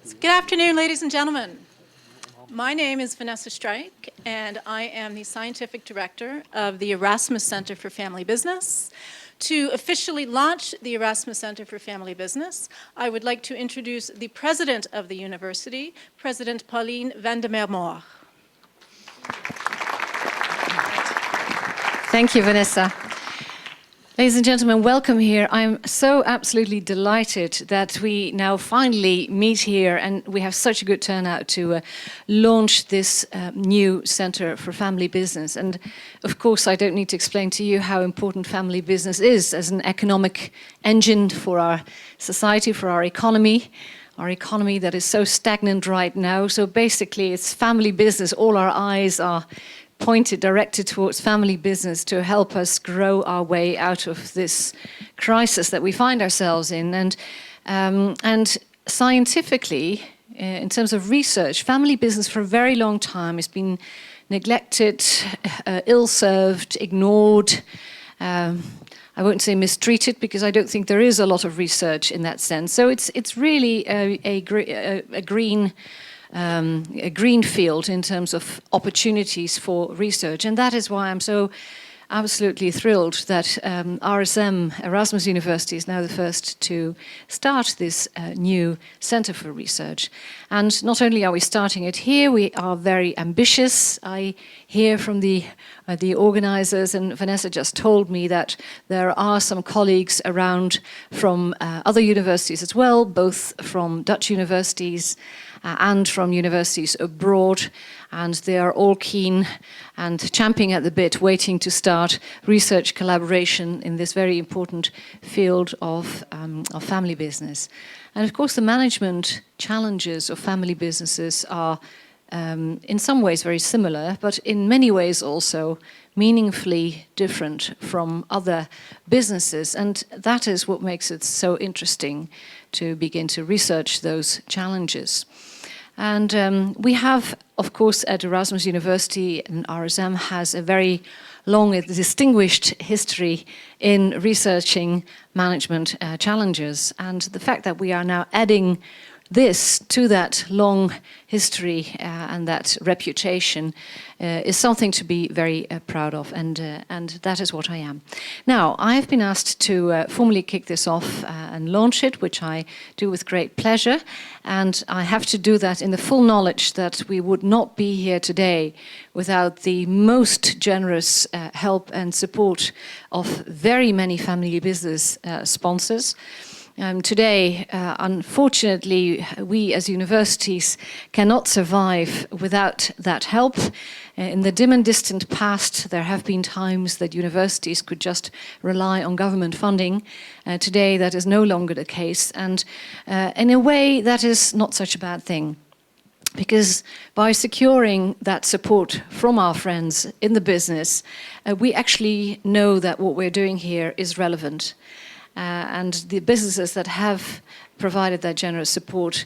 Good afternoon, ladies and gentlemen. My name is Vanessa Strike, and I am the Scientific Director of the Erasmus Centre for Family Business. To officially launch the Erasmus Centre for Family Business, I would like to introduce the President of the University, President Pauline van der Mermoor. Thank you, Vanessa. Ladies and gentlemen, welcome here. I'm so absolutely delighted that we now finally meet here and we have such a good turnout to launch this new Centre for Family Business. And of course, I don't need to explain to you how important family business is as an economic engine for our society, for our economy that is so stagnant right now. So basically, it's family business. All our eyes are directed towards family business to help us grow our way out of this crisis that we find ourselves in. And scientifically, in terms of research, family business for a very long time has been neglected, ill-served, ignored. I won't say mistreated because I don't think there is a lot of research in that sense. So it's really a green field in terms of opportunities for research. And that is why I'm so absolutely thrilled that RSM, Erasmus University, is now the first to start this new Centre for Research. And not only are we starting it here, we are very ambitious. I hear from the organizers, and Vanessa just told me that there are some colleagues around from other universities as well, both from Dutch universities and from universities abroad, and they are all keen and champing at the bit, waiting to start research collaboration in this very important field of family business. And of course, the management challenges of family businesses are in some ways very similar, but in many ways also meaningfully different from other businesses. And that is what makes it so interesting to begin to research those challenges. And we have, of course, at Erasmus University, and RSM has a very long and distinguished history in researching management challenges. And the fact that we are now adding this to that long history and that reputation is something to be very proud of, and that is what I am. Now, I have been asked to formally kick this off and launch it, which I do with great pleasure, and I have to do that in the full knowledge that we would not be here today without the most generous help and support of very many family business sponsors. Today, unfortunately, we as universities cannot survive without that help. In the dim and distant past, there have been times that universities could just rely on government funding. Today, that is no longer the case. And in a way, that is not such a bad thing. Because by securing that support from our friends in the business, we actually know that what we're doing here is relevant. And the businesses that have provided that generous support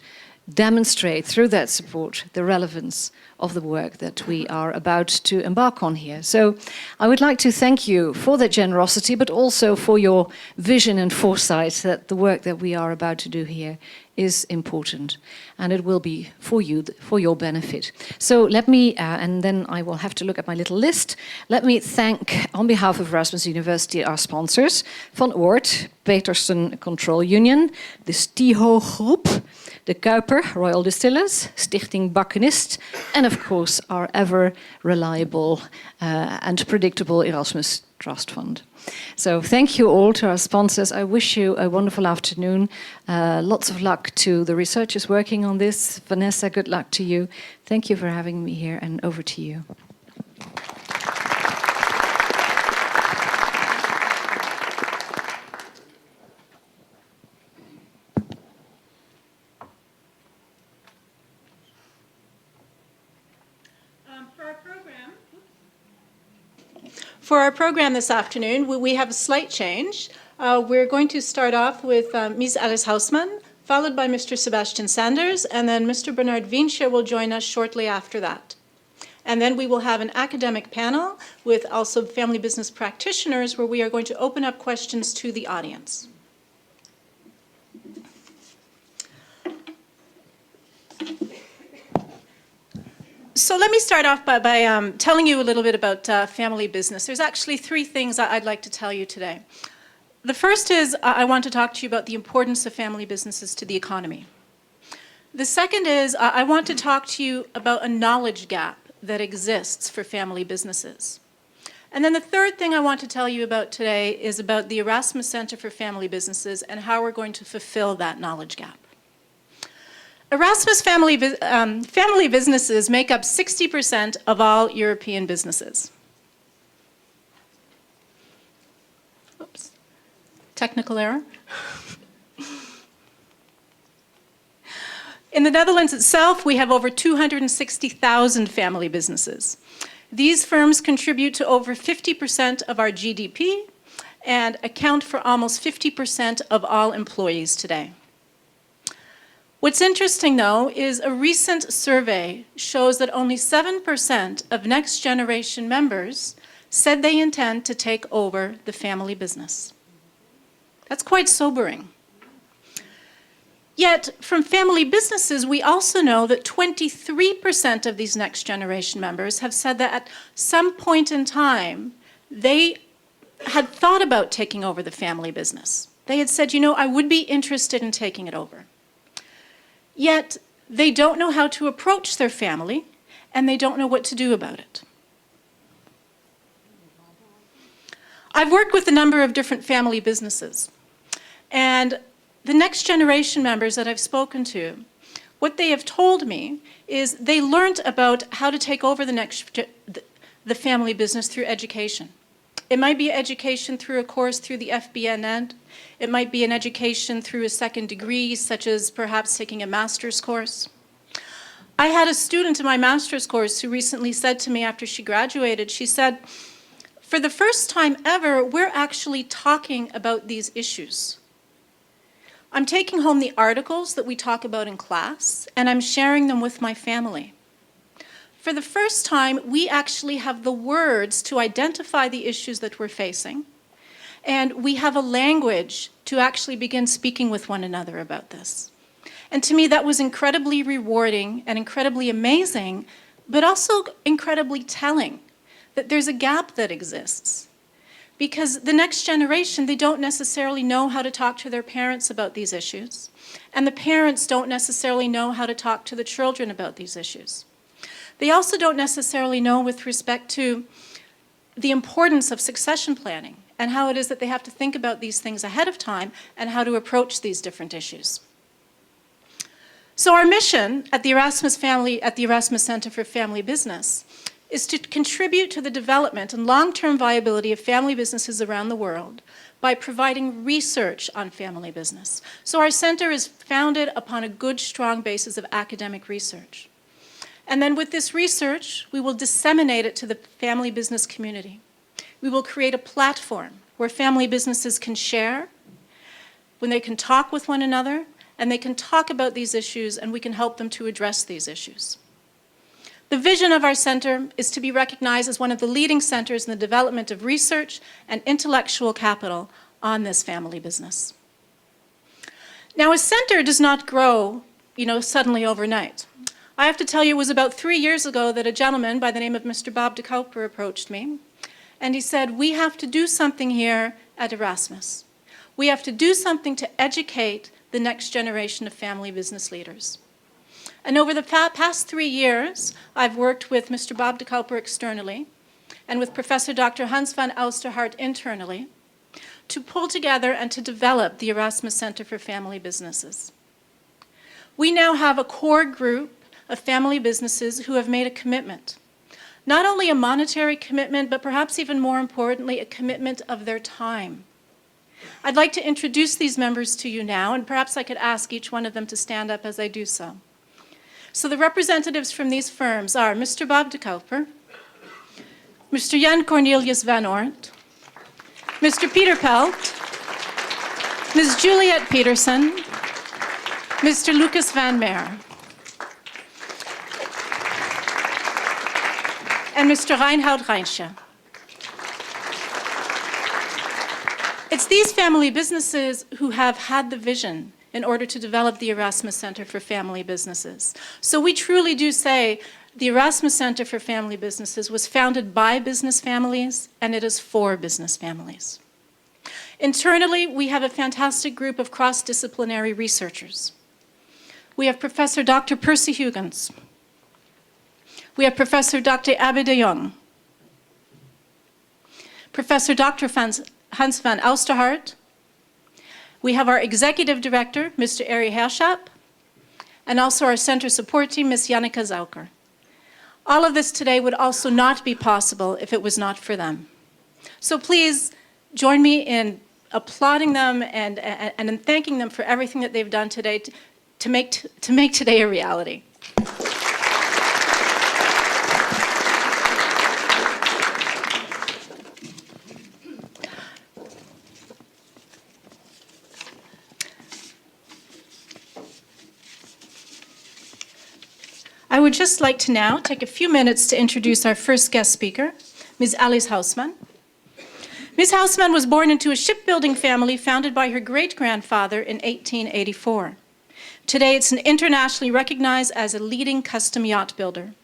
demonstrate through that support the relevance of the work that we are about to embark on here. So I would like to thank you for that generosity, but also for your vision and foresight that the work that we are about to do here is important, and it will be for you, for your benefit. So let me, and then I will have to look at my little list. Let me thank, on behalf of Erasmus University, our sponsors, Van Oort, Peterson Control Union, the Stiho Groep, the Kuiper, Royal Distillers, Stichting Bakkenist, and of course our ever reliable and predictable Erasmus Trust Fund. So thank you all to our sponsors. I wish you a wonderful afternoon. Lots of luck to the researchers working on this. Vanessa, good luck to you. Thank you for having me here, and over to you. For our program this afternoon, we have a slight change. We're going to start off with Ms. Alice Hausmann, followed by Mr. Sebastian Sanders, and then Mr. Bernard Wiensche will join us shortly after that. And then we will have an academic panel with also family business practitioners where we are going to open up questions to the audience. So let me start off by telling you a little bit about family business. There's actually three things I'd like to tell you today. The first is I want to talk to you about the importance of family businesses to the economy. The second is I want to talk to you about a knowledge gap that exists for family businesses. And then the third thing I want to tell you about today is about the Erasmus Centre for Family Businesses and how we're going to fulfill that knowledge gap. Erasmus family businesses make up 60% of all European businesses. Oops, technical error. In the Netherlands itself, we have over 260,000 family businesses. These firms contribute to over 50% of our GDP and account for almost 50% of all employees today. What's interesting, though, is a recent survey shows that only 7% of next generation members said they intend to take over the family business. That's quite sobering. Yet, from family businesses, we also know that 23% of these next generation members have said that at some point in time, they had thought about taking over the family business. They had said, you know, I would be interested in taking it over. Yet, they don't know how to approach their family, and they don't know what to do about it. I've worked with a number of different family businesses, and the next generation members that I've spoken to, what they have told me is they learned about how to take over the family business through education. It might be education through a course through the FBNN. It might be an education through a second degree, such as perhaps taking a master's course. I had a student in my master's course who recently said to me after she graduated, she said, for the first time ever, we're actually talking about these issues. I'm taking home the articles that we talk about in class, and I'm sharing them with my family. For the first time, we actually have the words to identify the issues that we're facing, and we have a language to actually begin speaking with one another about this. And to me, that was incredibly rewarding and incredibly amazing, but also incredibly telling that there's a gap that exists. Because the next generation, they don't necessarily know how to talk to their parents about these issues, and the parents don't necessarily know how to talk to the children about these issues. They also don't necessarily know with respect to the importance of succession planning and how it is that they have to think about these things ahead of time and how to approach these different issues. So our mission at the Erasmus Centre for Family Business is to contribute to the development and long-term viability of family businesses around the world by providing research on family business. So our center is founded upon a good, strong basis of academic research. And then with this research, we will disseminate it to the family business community. We will create a platform where family businesses can share, when they can talk with one another, and they can talk about these issues, and we can help them to address these issues. The vision of our center is to be recognized as one of the leading centers in the development of research and intellectual capital on this family business. Now, a center does not grow, suddenly overnight. I have to tell you, it was about 3 years ago that a gentleman by the name of Mr. Bob de Kuyper approached me, and he said, we have to do something here at Erasmus. We have to do something to educate the next generation of family business leaders. And over the past 3 years, I've worked with Mr. Bob de Kuyper externally and with Professor Dr. Hans van Oosterhart internally to pull together and to develop the Erasmus Centre for Family Businesses. We now have a core group of family businesses who have made a commitment. Not only a monetary commitment, but perhaps even more importantly, a commitment of their time. I'd like to introduce these members to you now, and perhaps I could ask each one of them to stand up as I do so. So the representatives from these firms are Mr. Bob de Kuyper, Mr. Jan Cornelius van Oort, Mr. Peter Pelt, Ms. Juliette Peterson, Mr. Lucas van Meer, and Mr. Reinhard Reinsche. It's these family businesses who have had the vision in order to develop the Erasmus Centre for Family Businesses. So we truly do say The Erasmus Centre for Family Businesses was founded by business families, and it is for business families. Internally, we have a fantastic group of cross-disciplinary researchers. We have Professor Dr. Percy Huygens. We have Professor Dr. Abbe de Jong. Professor Dr. Hans van Oosterhart. We have our Executive Director, Mr. Ari Herschap, and also our Center Support Team, Ms. Janneke Zauker. All of this today would also not be possible if it was not for them. So please join me in applauding them and in thanking them for everything that they've done today to make today a reality. I would just like to now take a few minutes to introduce our first guest speaker, Ms. Alice Hausman. Ms. Hausman was born into a shipbuilding family founded by her great-grandfather in 1884. Today, it's internationally recognized as a leading custom yacht builder.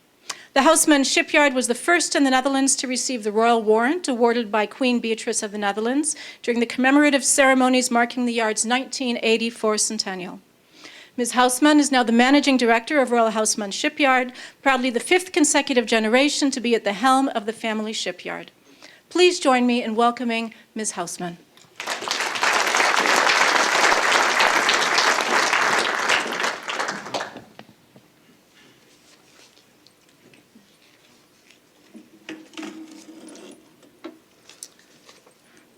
The Hausman shipyard was the first in the Netherlands to receive the royal warrant awarded by Queen Beatrice of the Netherlands during the commemorative ceremonies marking the yard's 1984 centennial. Ms. Hausman is now the Managing Director of Royal Hausman Shipyard, proudly the 5th consecutive generation to be at the helm of the family shipyard. Please join me in welcoming Ms. Hausman.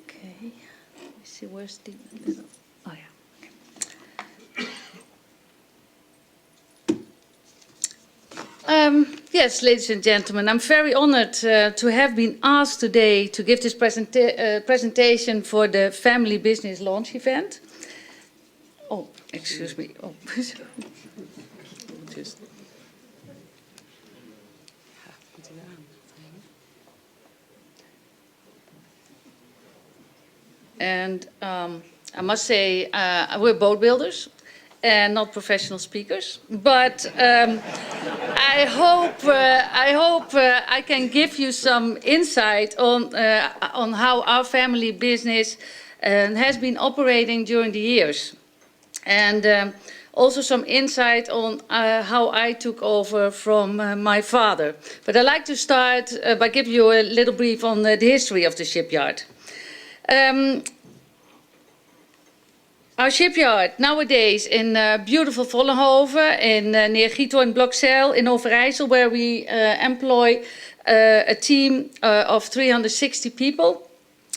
Okay, let me see, where's the... Oh, yeah. Yes, ladies and gentlemen, I'm very honored to have been asked today to give this presentation for the Family Business Launch event. Oh, excuse me. Oh. Just. And I must say, we're boat builders and not professional speakers, but I hope I can give you some insight on how our family business has been operating during the years, and also some insight on how I took over from my father. But I'd like to start by giving you a little brief on the history of the shipyard. Our shipyard nowadays in beautiful Vollenhoven, near Giethoorn and Blokzeil in Overijssel, where we employ a team of 360 people.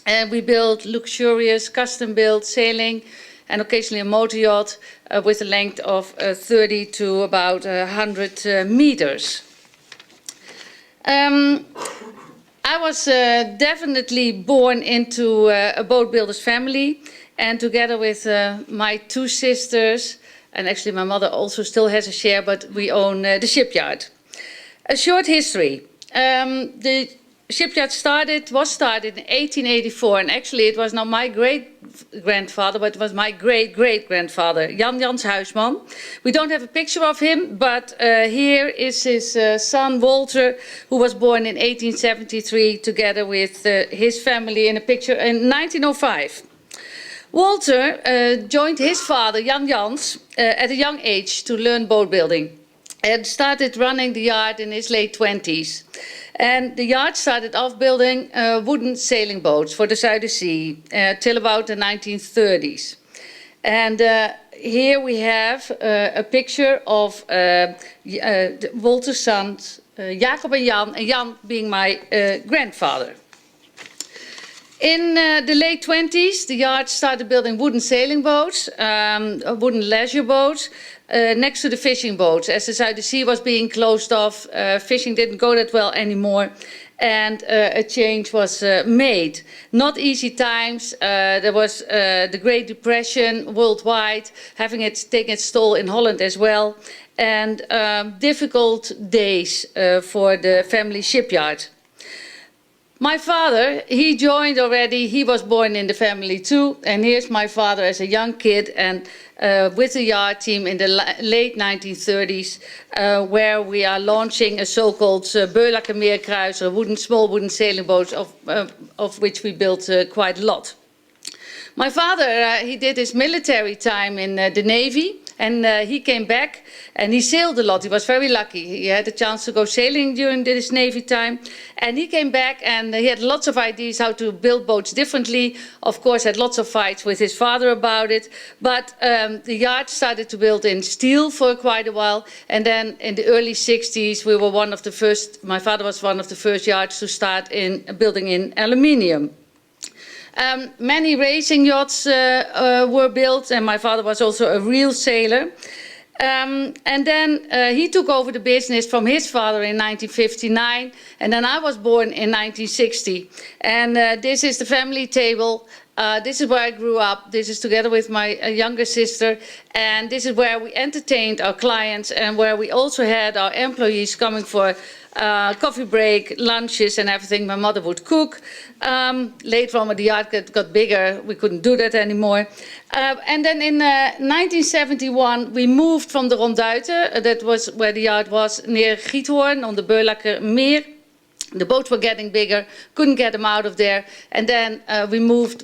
And we build luxurious, custom-built sailing and occasionally a motor yacht with a length of 30 to about 100 meters. I was definitely born into a boat builder's family. And together with my two sisters, and actually my mother also still has a share, but we own the shipyard. A short history. The shipyard was started in 1884, and actually it was not my great-grandfather, but it was my great-great-grandfather, Jan Huisman. We don't have a picture of him, but here is his son Walter, who was born in 1873, together with his family in a picture in 1905. Walter joined his father, Jan Jans, at a young age to learn boat building and started running the yard in his late 20s. And the yard started off building wooden sailing boats for the Zuiderzee till about the 1930s. And here we have a picture of Walter's sons, Jacob and Jan being my grandfather. In the late 20s, the yard started building wooden sailing boats, wooden leisure boats, next to the fishing boats. As the Zuiderzee was being closed off, fishing didn't go that well anymore, and a change was made. Not easy times. There was the Great Depression worldwide, having taken its toll in Holland as well, and difficult days for the family shipyard. My father, he joined already, he was born in the family too, and here's my father as a young kid and with the yard team in the late 1930s, where we are launching a so-called Beulaker Meerkruiser, small wooden sailing boats, of which we built quite a lot. My father, he did his military time in the Navy, and he came back and he sailed a lot. He was very lucky. He had a chance to go sailing during his Navy time. And he came back and he had lots of ideas how to build boats differently. Of course, had lots of fights with his father about it. But the yard started to build in steel for quite a while. And then in the early 60s, we were one of the first, my father was one of the first yards to start in building in aluminium. Many racing yachts were built, and my father was also a real sailor. And then he took over the business from his father in 1959, and then I was born in 1960. And this is the family table. This is where I grew up. This is together with my younger sister, and this is where we entertained our clients and where we also had our employees coming for coffee break, lunches and everything. My mother would cook. Later on when the yard got bigger, we couldn't do that anymore. And then in 1971, we moved from the Ronduiten, that was where the yard was, near Giethoorn on the Beulaker Meer. The boats were getting bigger, couldn't get them out of there. And then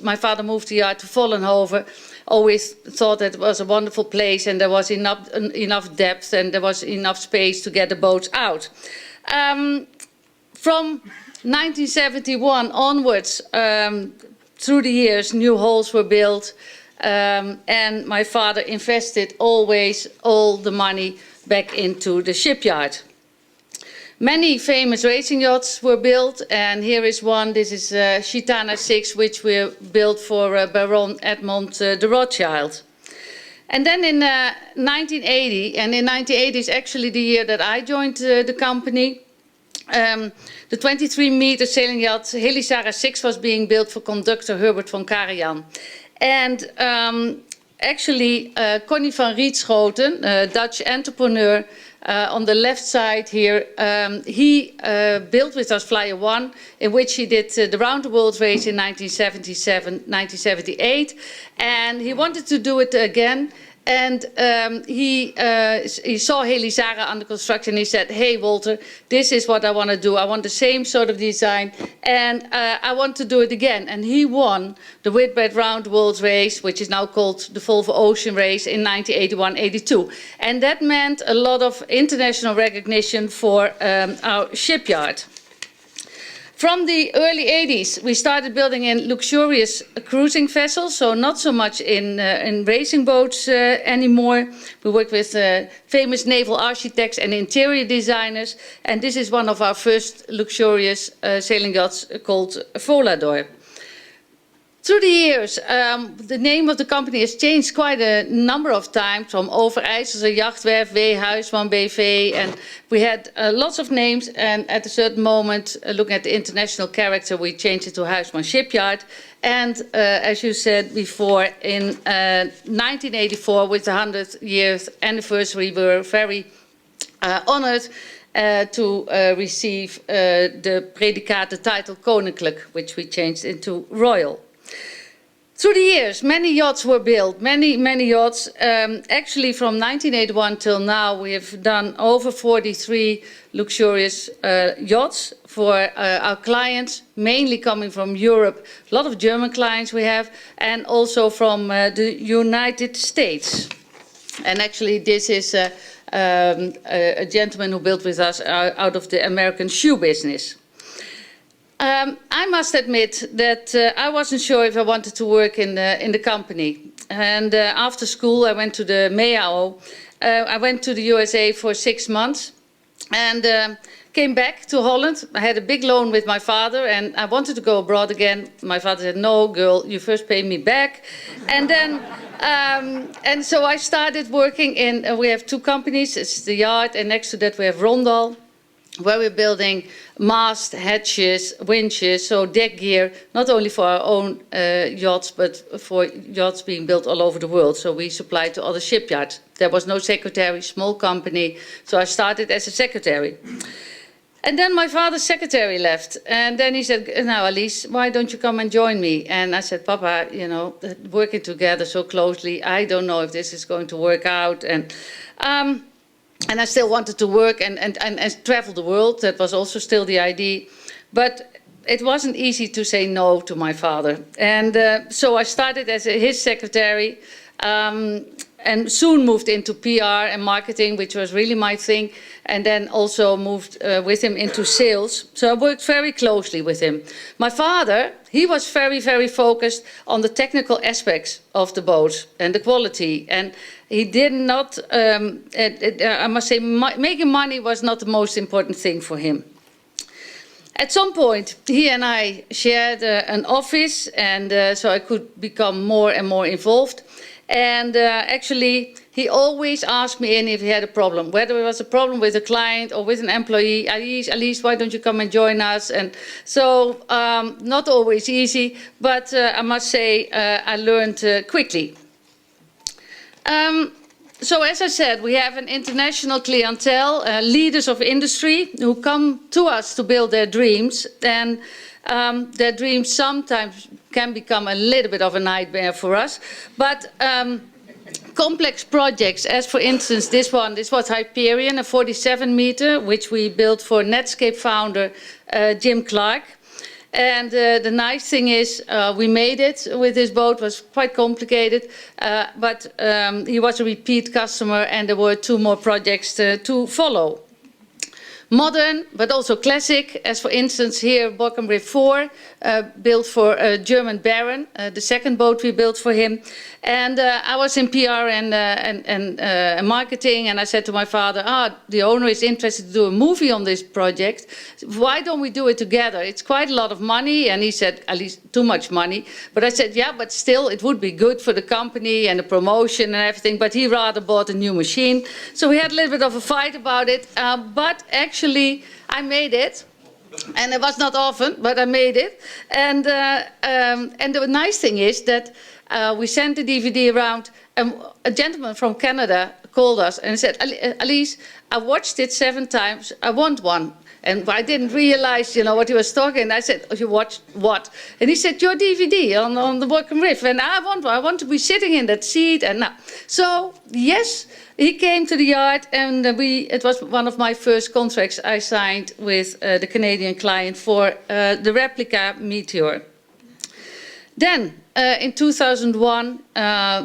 my father moved the yard to Vollenhoven. Always thought that it was a wonderful place and there was enough depth and there was enough space to get the boats out. From 1971 onwards, through the years, new hulls were built, and my father invested always all the money back into the shipyard. Many famous racing yachts were built, and here is one. This is Chitana 6, which we built for Baron Edmond de Rothschild. And then in 1980, and in 1980 is actually the year that I joined the company, the 23-meter sailing yacht Helisara 6 was being built for conductor Herbert von Karajan. And actually, Connie van Rietschoten, a Dutch entrepreneur, on the left side here, he built with us Flyer 1, in which he did the Round the World race in 1977, 1978, and he wanted to do it again. And he saw Helisara under construction. He said, "Hey, Walter, this is what I want to do. I want the same sort of design, and I want to do it again." And he won the Whitbread Round the World race, which is now called the Volvo Ocean race, in 1981-82. And that meant a lot of international recognition for our shipyard. From the early 80s, we started building in luxurious cruising vessels, so not so much in racing boats anymore. We work with famous naval architects and interior designers, and this is one of our first luxurious sailing yachts called Volador. Through the years, the name of the company has changed quite a number of times, from Overijsselse Jachtwerf, W. Huisman BV, and we had lots of names, and at a certain moment, looking at the international character, we changed it to Huisman Shipyard. And as you said before, in 1984, with the 100th year anniversary, we were very honored to receive the predicaat, the title Koninklijk, which we changed into Royal. Through the years, many yachts were built, many yachts. Actually, from 1981 till now, we have done over 43 luxurious yachts for our clients, mainly coming from Europe. A lot of German clients we have, and also from the United States. And actually, this is a gentleman who built with us out of the American shoe business. I must admit that I wasn't sure if I wanted to work in the company. And after school, I went to the MEAO. I went to the USA for 6 months and came back to Holland. I had a big loan with my father and I wanted to go abroad again. My father said, "No, girl, you first pay me back." And then, and so I started working in, we have 2 companies. It's the yard, and next to that we have Rondal, where we're building mast, hatches, winches, so deck gear, not only for our own yachts, but for yachts being built all over the world. So we supply to other shipyards. There was no secretary, small company, so I started as a secretary. And then my father's secretary left. And then he said, now, Alice, why don't you come and join me? And I said, Papa, you know, working together so closely, I don't know if this is going to work out. And I still wanted to work and travel the world. That was also still the idea. But it wasn't easy to say no to my father. And so I started as his secretary. And soon moved into PR and marketing, which was really my thing, and then also moved with him into sales. So I worked very closely with him. My father, he was very, very focused on the technical aspects of the boat and the quality. And he did not, I must say, making money was not the most important thing for him. At some point, he and I shared an office, and so I could become more and more involved. And actually, he always asked me in if he had a problem, whether it was a problem with a client or with an employee. Alice, why don't you come and join us? And so, not always easy, but I must say, I learned quickly. So as I said, we have an international clientele, leaders of industry who come to us to build their dreams. And their dreams sometimes can become a little bit of a nightmare for us. But complex projects, as for instance this was Hyperion, a 47-meter, which we built for Netscape founder Jim Clark. And the nice thing is we made it with this boat. It was quite complicated, but he was a repeat customer, and there were 2 more projects to follow. Modern, but also classic, as for instance here, Borkum Riff 4, built for a German Baron, the second boat we built for him. And I was in PR and marketing, and I said to my father, the owner is interested to do a movie on this project. Why don't we do it together? It's quite a lot of money. And he said, at least too much money. But I said, yeah, but still, it would be good for the company and the promotion and everything. But he rather bought a new machine. So we had a little bit of a fight about it. But actually, I made it. And it was not often, but I made it. And the nice thing is that we sent the DVD around, and a gentleman from Canada called us and said, Alice, I watched it 7 times, I want one. And I didn't realize, you know, what he was talking. And I said, oh, you watched what? And he said, your DVD on the Borkum Riff. And I want to be sitting in that seat. And now, so yes, he came to the yard, and it was one of my first contracts I signed with the Canadian client for the replica Meteor. Then, in 2001,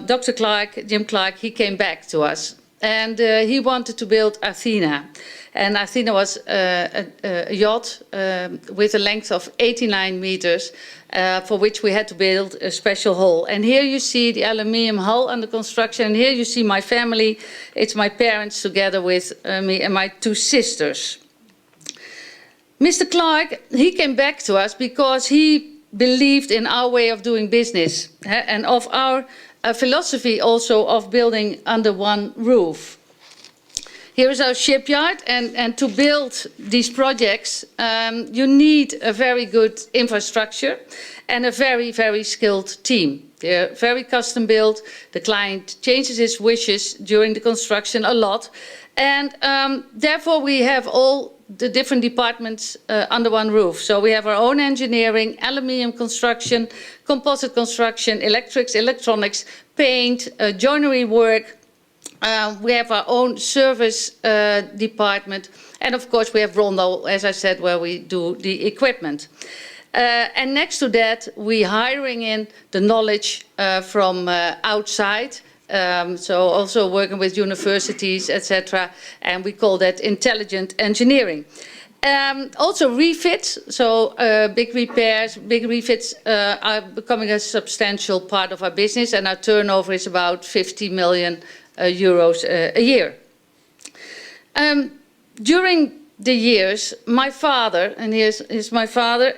Dr. Clark, Jim Clark, he came back to us. And he wanted to build Athena. And Athena was a yacht with a length of 89 meters, for which we had to build a special hull. And here you see the aluminium hull under construction. And here you see my family. It's my parents together with me and my 2 sisters. Mr. Clark, he came back to us because he believed in our way of doing business and of our philosophy also of building under one roof. Here is our shipyard, and to build these projects, you need a very good infrastructure and a very, very skilled team. They're very custom built. The client changes his wishes during the construction a lot. And therefore, we have all the different departments under one roof. So we have our own engineering, aluminium construction, composite construction, electrics, electronics, paint, joinery work. We have our own service department. And of course, we have Rondo, as I said, where we do the equipment. And next to that, we're hiring in the knowledge from outside. So also working with universities, etc. And we call that intelligent engineering. Also refits, so big repairs, big refits are becoming a substantial part of our business, and our turnover is about 50 million euros a year. During the years, my father, and here's my father,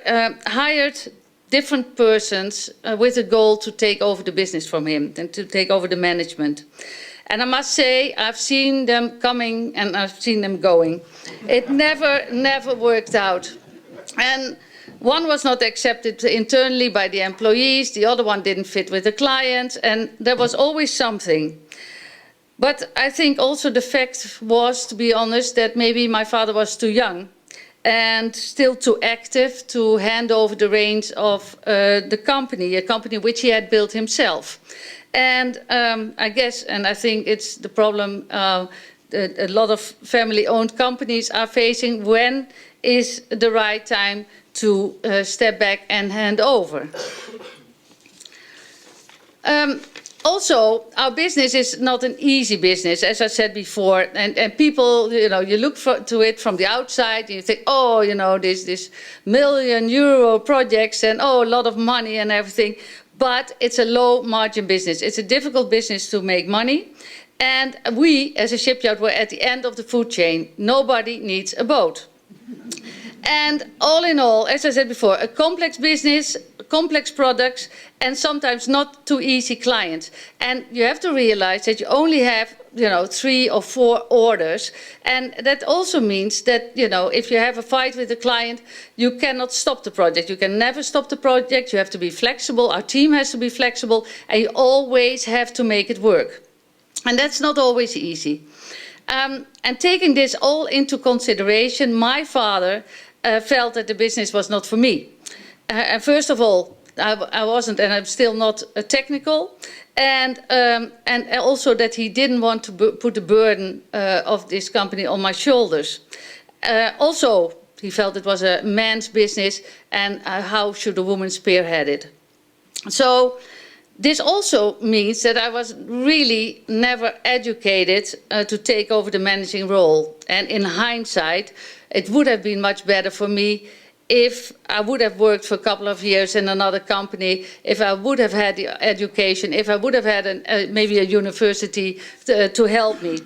hired different persons with a goal to take over the business from him and to take over the management. And I must say, I've seen them coming and I've seen them going. It never worked out. And one was not accepted internally by the employees, the other one didn't fit with the client, and there was always something. But I think also the fact was, to be honest, that maybe my father was too young. and still too active to hand over the reins of the company, a company which he had built himself. And I guess, and I think it's the problem a lot of family-owned companies are facing: when is the right time to step back and hand over? Also, our business is not an easy business, as I said before, and people, you look to it from the outside, and you think, oh, this €1 million projects, and oh, a lot of money and everything, but it's a low margin business. It's a difficult business to make money, and we, as a shipyard, were at the end of the food chain. Nobody needs a boat. And all in all, as I said before, a complex business, complex products, and sometimes not too easy clients. And you have to realize that you only have, 3 or 4 orders. And that also means that, if you have a fight with a client, you cannot stop the project. You can never stop the project. You have to be flexible. Our team has to be flexible. And you always have to make it work. And that's not always easy. And taking this all into consideration, my father felt that the business was not for me. And first of all, I wasn't, and I'm still not technical, and also that he didn't want to put the burden of this company on my shoulders. Also, he felt it was a man's business, and how should a woman spearhead it? So this also means that I was really never educated to take over the managing role. And in hindsight, it would have been much better for me if I would have worked for a couple of years in another company, if I would have had the education, if I would have had maybe a university to help me.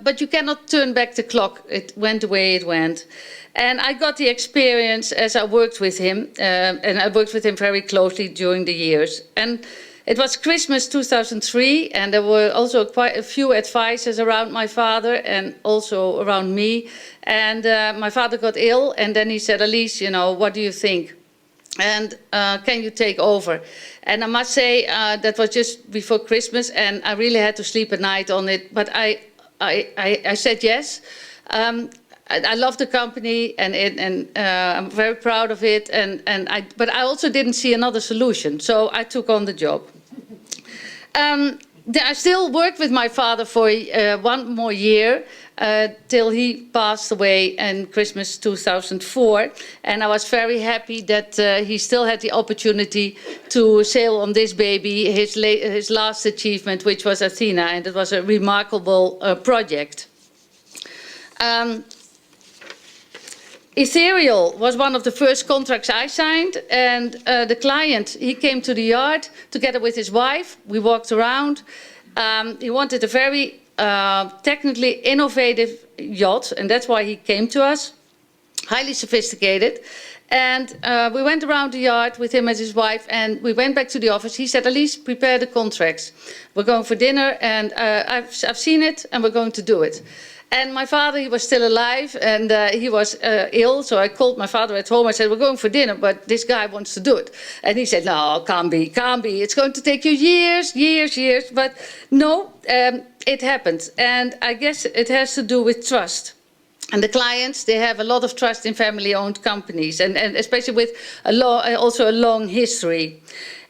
But you cannot turn back the clock. It went the way it went. And I got the experience as I worked with him, and I worked with him very closely during the years. And it was Christmas 2003, and there were also quite a few advisors around my father and also around me. And my father got ill, and then he said, Elise, what do you think? And can you take over? And I must say that was just before Christmas, and I really had to sleep at night on it. But I said yes. I love the company, and I'm very proud of it. But I also didn't see another solution, so I took on the job. I still worked with my father for 1 more year till he passed away in Christmas 2004, and I was very happy that he still had the opportunity to sail on this baby, his last achievement, which was Athena, and it was a remarkable project. Ethereal was one of the first contracts I signed, and the client, he came to the yard together with his wife. We walked around. He wanted a very technically innovative yacht, and that's why he came to us, highly sophisticated. And we went around the yard with him and his wife, and we went back to the office. He said, Elise, prepare the contracts. We're going for dinner, and I've seen it, and we're going to do it. And my father, he was still alive, and he was ill, so I called my father at home. I said, we're going for dinner, but this guy wants to do it. And he said, no, can't be. It's going to take you years. But no, it happened. And I guess it has to do with trust. And the clients, they have a lot of trust in family-owned companies, and especially with also a long history.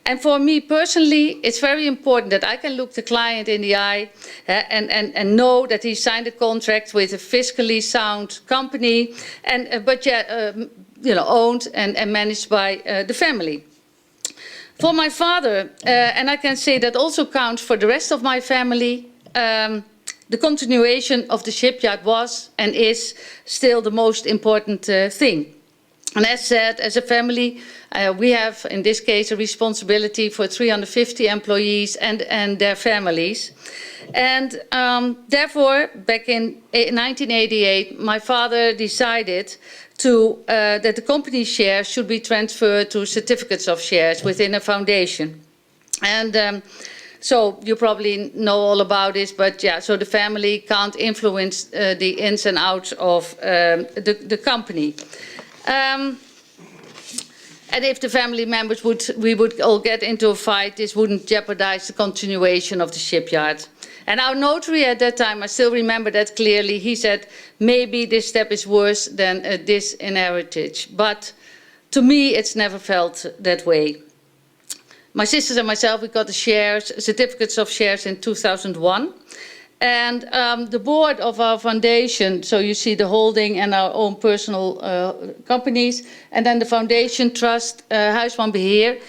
And for me personally, it's very important that I can look the client in the eye and know that he signed a contract with a fiscally sound company, but owned and managed by the family. For my father, and I can say that also counts for the rest of my family, the continuation of the shipyard was and is still the most important thing. And as said, as a family, we have, in this case, a responsibility for 350 employees and their families. And therefore, back in 1988, my father decided that the company shares should be transferred to certificates of shares within a foundation. And so you probably know all about this, but yeah, so the family can't influence the ins and outs of the company. And if the family members we would all get into a fight, this wouldn't jeopardize the continuation of the shipyard. And our notary at that time, I still remember that clearly, he said, maybe this step is worse than this inheritance. But to me, it's never felt that way. My sisters and myself, we got the shares, certificates of shares in 2001. And the board of our foundation, so you see the holding and our own personal companies, and then the foundation trust, Huis van Beheer.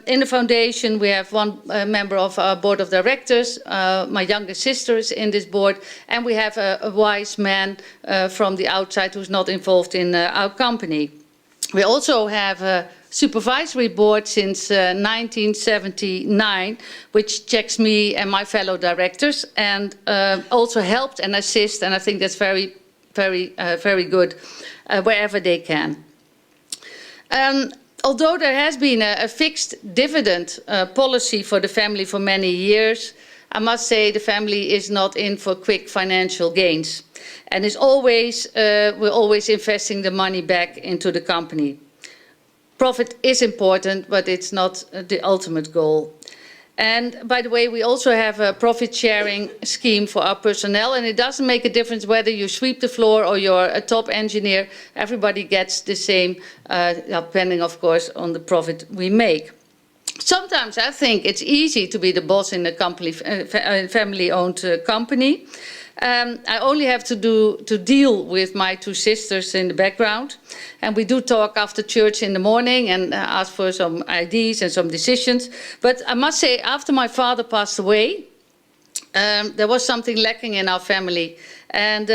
In the foundation, we have one member of our board of directors, my younger sister is in this board, and we have a wise man from the outside who's not involved in our company. We also have a supervisory board since 1979, which checks me and my fellow directors, and also helped and assists, and I think that's very, very good wherever they can. Although there has been a fixed dividend policy for the family for many years, I must say the family is not in for quick financial gains, and is always, we're always investing the money back into the company. Profit is important, but it's not the ultimate goal. And by the way, we also have a profit sharing scheme for our personnel, and it doesn't make a difference whether you sweep the floor or you're a top engineer. Everybody gets the same, depending of course on the profit we make. Sometimes I think it's easy to be the boss in a company, family-owned company. I only have to deal with my two sisters in the background, and we do talk after church in the morning and ask for some ideas and some decisions. But I must say, after my father passed away, there was something lacking in our family. And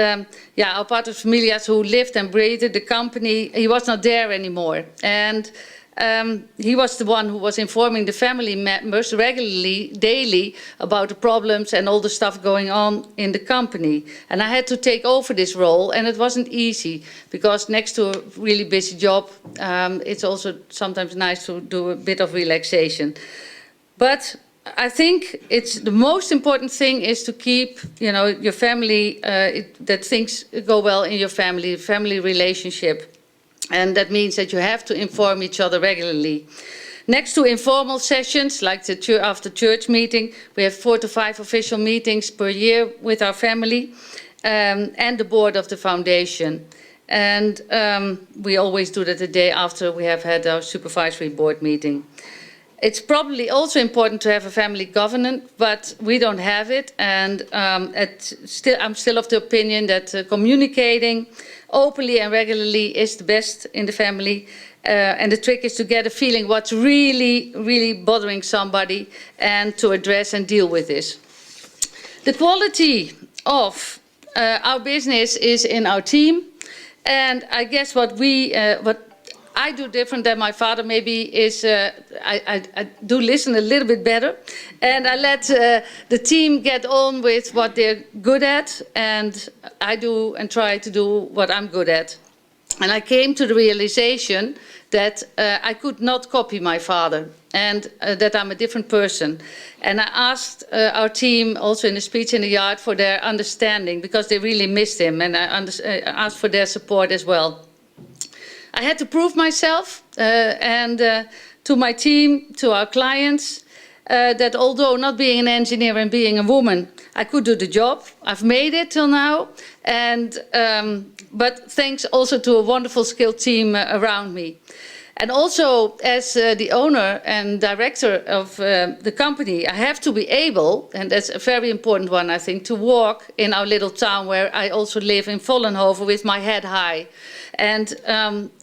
yeah, our pater familias who lived and breathed the company, he was not there anymore. And he was the one who was informing the family members regularly, daily, about the problems and all the stuff going on in the company. And I had to take over this role, and it wasn't easy, because next to a really busy job, it's also sometimes nice to do a bit of relaxation. But I think it's the most important thing is to keep, you know, your family, that things go well in your family relationship. And that means that you have to inform each other regularly. Next to informal sessions, like the after church meeting, we have 4 to 5 official meetings per year with our family and the board of the foundation. And we always do that the day after we have had our supervisory board meeting. It's probably also important to have a family governance, but we don't have it. And I'm still of the opinion that communicating openly and regularly is the best in the family. And the trick is to get a feeling what's really, really bothering somebody and to address and deal with this. The quality of our business is in our team. And I guess what I do different than my father maybe is I do listen a little bit better, and I let the team get on with what they're good at, and I do and try to do what I'm good at. And I came to the realization that I could not copy my father, and that I'm a different person. And I asked our team, also in the speech in the yard, for their understanding, because they really missed him, and I asked for their support as well. I had to prove myself and to my team, to our clients, that although not being an engineer and being a woman, I could do the job. I've made it till now, and but thanks also to a wonderful skilled team around me. And also, as the owner and director of the company, I have to be able, and that's a very important one, I think, to walk in our little town where I also live in Vollenhoven with my head high. And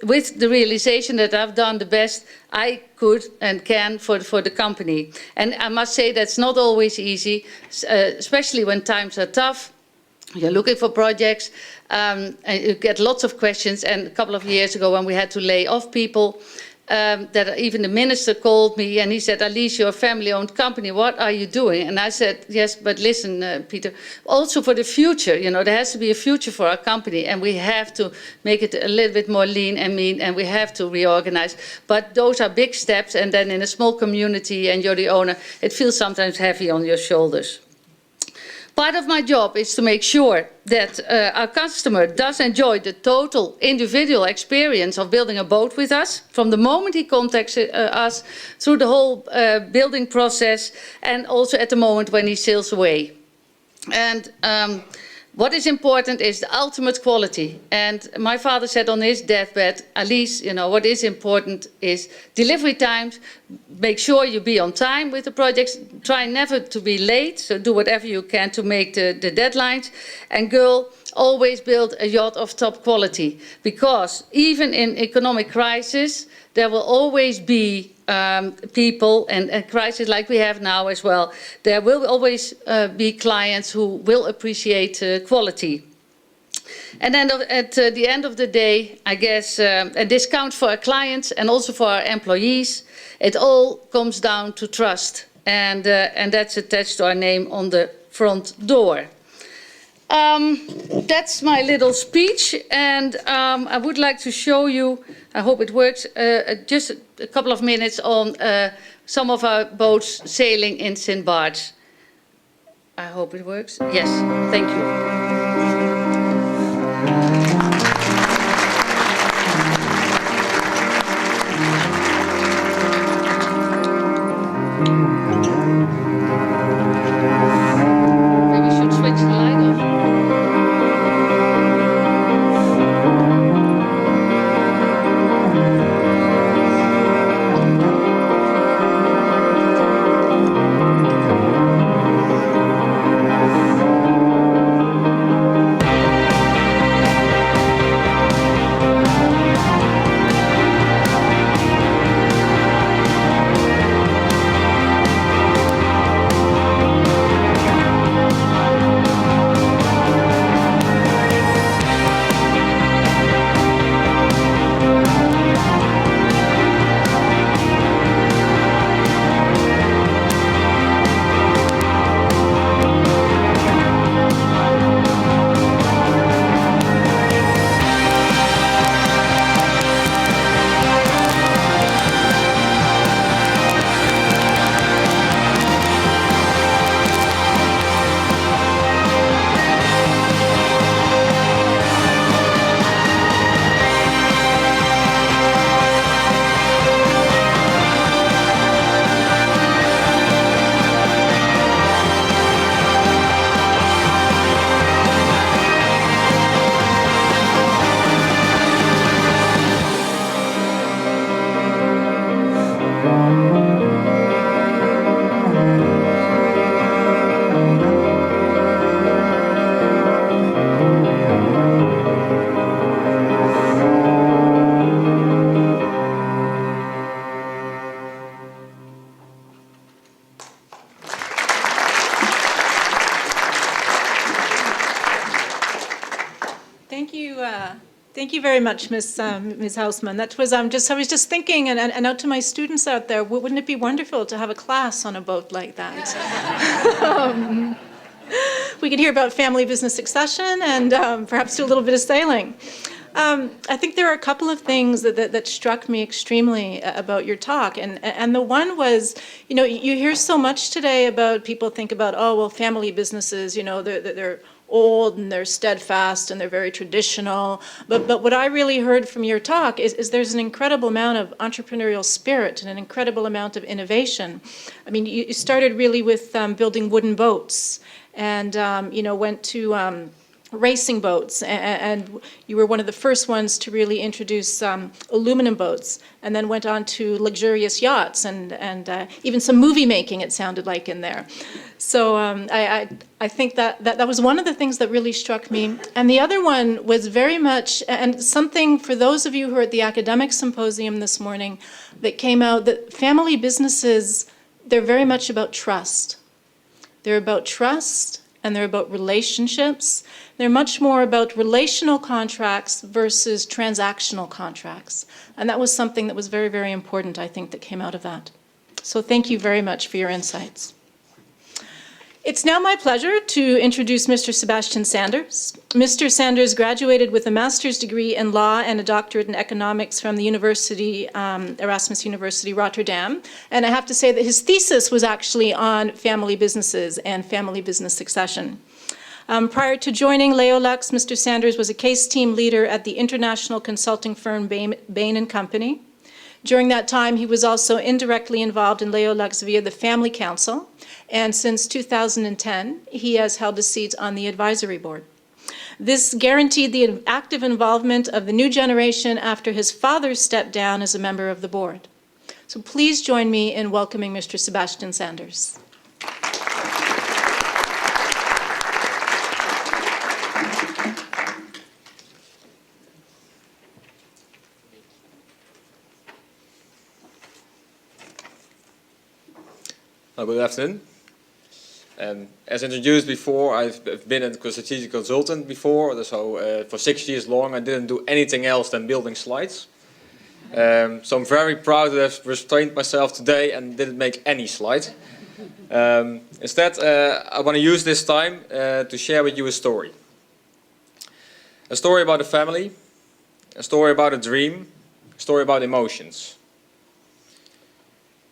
with the realization that I've done the best I could and can for the company. And I must say that's not always easy, especially when times are tough. You're looking for projects, and you get lots of questions. And a couple of years ago, when we had to lay off people, that even the minister called me and he said, "Alice, you're a family-owned company. What are you doing?" And I said, "Yes, but listen, Peter, also for the future, you know, there has to be a future for our company, and we have to make it a little bit more lean and mean, and we have to reorganize. But those are big steps, and then in a small community, and you're the owner, it feels sometimes heavy on your shoulders." Part of my job is to make sure that our customer does enjoy the total individual experience of building a boat with us, from the moment he contacts us through the whole building process, and also at the moment when he sails away. And what is important is the ultimate quality. And my father said on his deathbed, Alice, you know, what is important is delivery times. Make sure you be on time with the projects. Try never to be late. So do whatever you can to make the deadlines. And girl, always build a yacht of top quality. Because even in economic crisis, there will always be people and a crisis like we have now as well. There will always be clients who will appreciate quality. And then at the end of the day, I guess a discount for our clients and also for our employees. It all comes down to trust, and that's attached to our name on the front door. That's my little speech, and I would like to show you, I hope it works, just a couple of minutes on some of our boats sailing in St. Bart's. I hope it works. Yes, thank you. Maybe we should switch the light off. Thank you very much, Ms. Hausman. That was I was just thinking, and out to my students out there, wouldn't it be wonderful to have a class on a boat like that? We could hear about family business succession and perhaps do a little bit of sailing. I think there are a couple of things that struck me extremely about your talk, and the one was, you know, you hear so much today about people think about, oh, well, family businesses, you know, they're old and they're steadfast and they're very traditional. But what I really heard from your talk is there's an incredible amount of entrepreneurial spirit and an incredible amount of innovation. I mean, you started really with building wooden boats and, you know, went to racing boats, and you were one of the first ones to really introduce aluminum boats, and then went on to luxurious yachts and even some movie making, it sounded like, in there. So I think that was one of the things that really struck me. And the other one was very much, and something for those of you who are at the academic symposium this morning that came out, that family businesses, they're very much about trust. They're about trust, and they're about relationships. They're much more about relational contracts versus transactional contracts. And that was something that was very, very important, I think, that came out of that. So thank you very much for your insights. It's now my pleasure to introduce Mr. Sebastian Sanders. Mr. Sanders graduated with a master's degree in law and a doctorate in economics from the university, Erasmus University, Rotterdam. And I have to say that his thesis was actually on family businesses and family business succession. Prior to joining Leolux, Mr. Sanders was a case team leader at the international consulting firm Bain & Company. During that time, he was also indirectly involved in Leolux via the Family Council, and since 2010, he has held a seat on the advisory board. This guaranteed the active involvement of the new generation after his father stepped down as a member of the board. So please join me in welcoming Mr. Sebastian Sanders. Good afternoon. As introduced before, I've been a strategic consultant before, so for 6 years long I didn't do anything else than building slides. So I'm very proud to have restrained myself today and didn't make any slide. Instead, I want to use this time to share with you a story. A story about a family, a story about a dream, a story about emotions.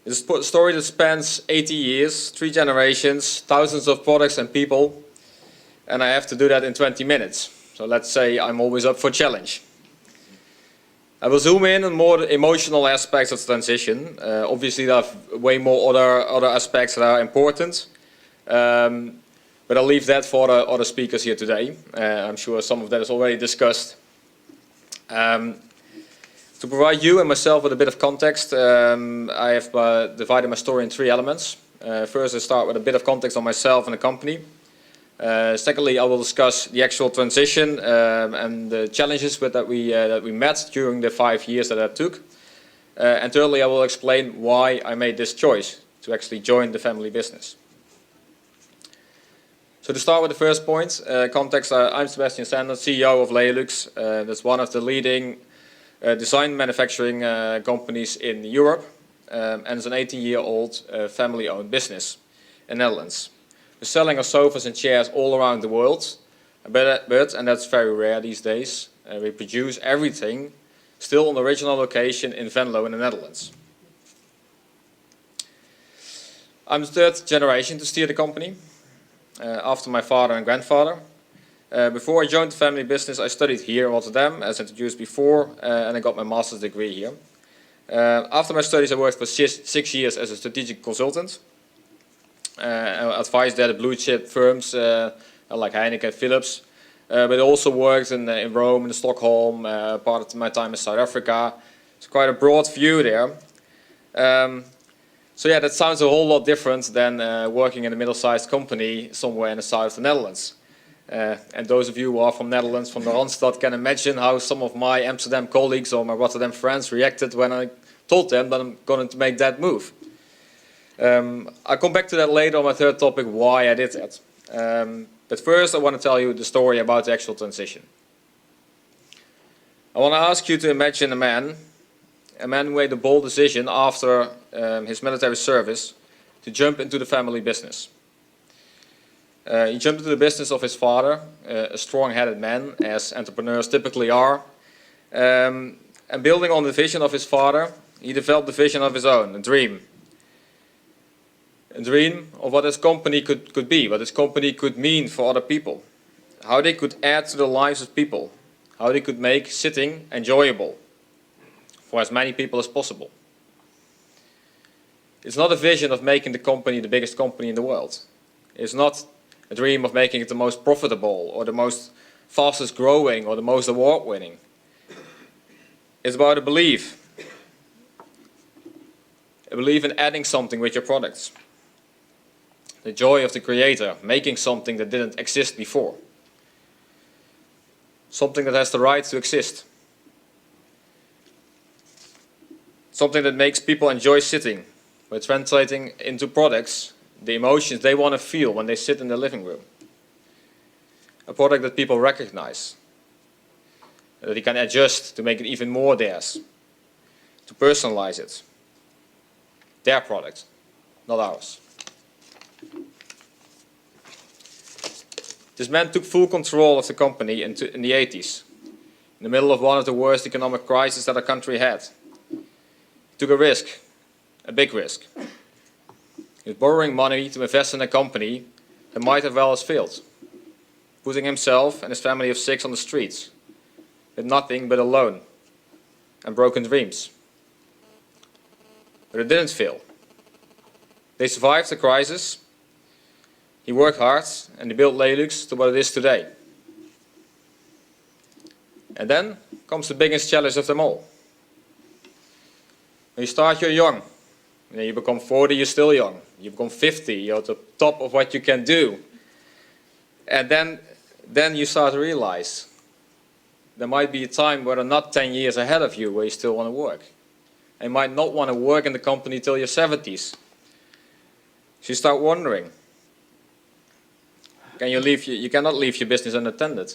It's a story that spans 80 years, 3 generations, thousands of products and people, and I have to do that in 20 minutes. So let's say I'm always up for challenge. I will zoom in on more emotional aspects of the transition. Obviously there are way more other aspects that are important, but I'll leave that for the other speakers here today. I'm sure some of that is already discussed. To provide you and myself with a bit of context, I have divided my story in 3 elements. First, I start with a bit of context on myself and the company. Secondly, I will discuss the actual transition and the challenges that we met during the 5 years that took. And thirdly, I will explain why I made this choice to actually join the family business. So to start with the first point, context, I'm Sebastian Sanders, CEO of Leolux. That's one of the leading design manufacturing companies in Europe, and it's an 18-year-old family-owned business in the Netherlands. We're selling our sofas and chairs all around the world, but and that's very rare these days, we produce everything still on the original location in Venlo in the Netherlands. I'm the 3rd generation to steer the company, after my father and grandfather. Before I joined the family business, I studied here in Rotterdam, as introduced before, and I got my master's degree here. After my studies, I worked for 6 years as a strategic consultant. I advised there the blue chip firms like Heineken, Philips, but I also worked in Rome, in Stockholm, part of my time in South Africa. It's quite a broad view there. So yeah, that sounds a whole lot different than working in a middle-sized company somewhere in the south of the Netherlands. And those of you who are from Netherlands, from the Randstad, can imagine how some of my Amsterdam colleagues or my Rotterdam friends reacted when I told them that I'm going to make that move. I'll come back to that later on my 3rd topic, why I did that. But first I want to tell you the story about the actual transition. I want to ask you to imagine a man who made a bold decision after his military service to jump into the family business. He jumped into the business of his father, a strong-headed man, as entrepreneurs typically are. And building on the vision of his father, he developed a vision of his own, a dream. A dream of what his company could be, what his company could mean for other people. How they could add to the lives of people. How they could make sitting enjoyable for as many people as possible. It's not a vision of making the company the biggest company in the world. It's not a dream of making it the most profitable or the most fastest growing or the most award winning. It's about a belief in adding something with your products. The joy of the creator, making something that didn't exist before. Something that has the right to exist. Something that makes people enjoy sitting. By translating into products the emotions they want to feel when they sit in the living room. A product that people recognize. That they can adjust to make it even more theirs. To personalize it. Their product, not ours. This man took full control of the company in the 80s. In the middle of one of the worst economic crises that our country had. He took a risk. A big risk. He was borrowing money to invest in a company that might have well as failed. putting himself and his family of 6 on the streets, with nothing but a loan and broken dreams. But it didn't fail. They survived the crisis. He worked hard and they built Lelux to what it is today. And then comes the biggest challenge of them all. When you start, you're young. When you become 40, you're still young. You become 50, you're at the top of what you can do. And then you start to realize there might be a time where they're not 10 years ahead of you where you still want to work. And you might not want to work in the company till your 70s. So you start wondering, you cannot leave your business unattended.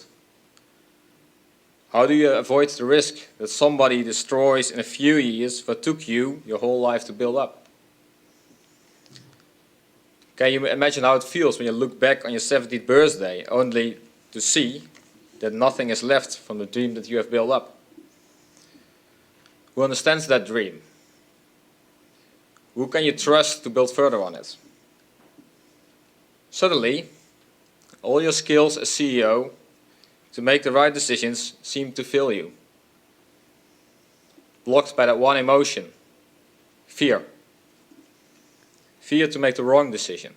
How do you avoid the risk that somebody destroys in a few years what took you your whole life to build up? Can you imagine how it feels when you look back on your 70th birthday only to see that nothing is left from the dream that you have built up? Who understands that dream? Who can you trust to build further on it? Suddenly, all your skills as CEO to make the right decisions seem to fail you. Blocked by that one emotion, fear. Fear to make the wrong decision.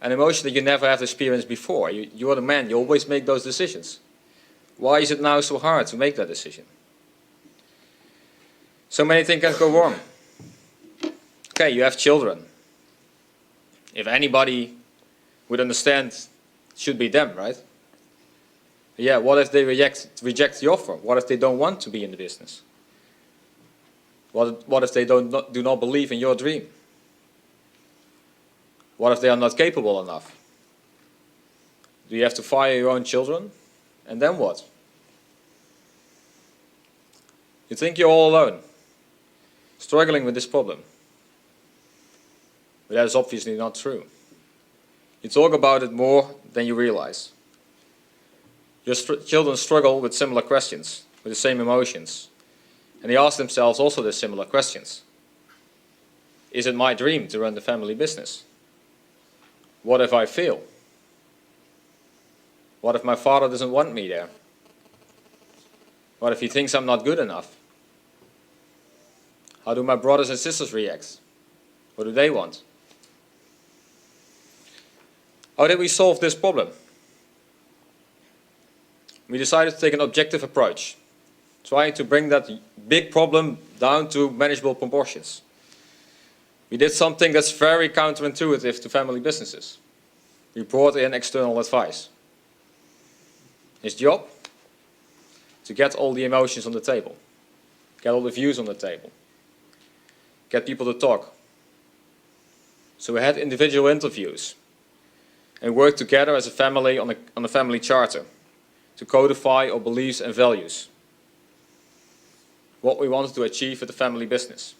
An emotion that you never have experienced before. You're the man, you always make those decisions. Why is it now so hard to make that decision? So many things can go wrong. Okay, you have children. If anybody would understand, it should be them, right? Yeah, what if they reject the offer? What if they don't want to be in the business? What if they do not believe in your dream? What if they are not capable enough? Do you have to fire your own children? And then what? You think you're all alone, struggling with this problem. But that is obviously not true. You talk about it more than you realize. Your children struggle with similar questions, with the same emotions. And they ask themselves also the similar questions. Is it my dream to run the family business? What if I fail? What if my father doesn't want me there? What if he thinks I'm not good enough? How do my brothers and sisters react? What do they want? How did we solve this problem? We decided to take an objective approach, trying to bring that big problem down to manageable proportions. We did something that's very counterintuitive to family businesses. We brought in external advice. His job? To get all the emotions on the table, get all the views on the table, get people to talk. So we had individual interviews and worked together as a family on a family charter to codify our beliefs and values. What we wanted to achieve with the family business.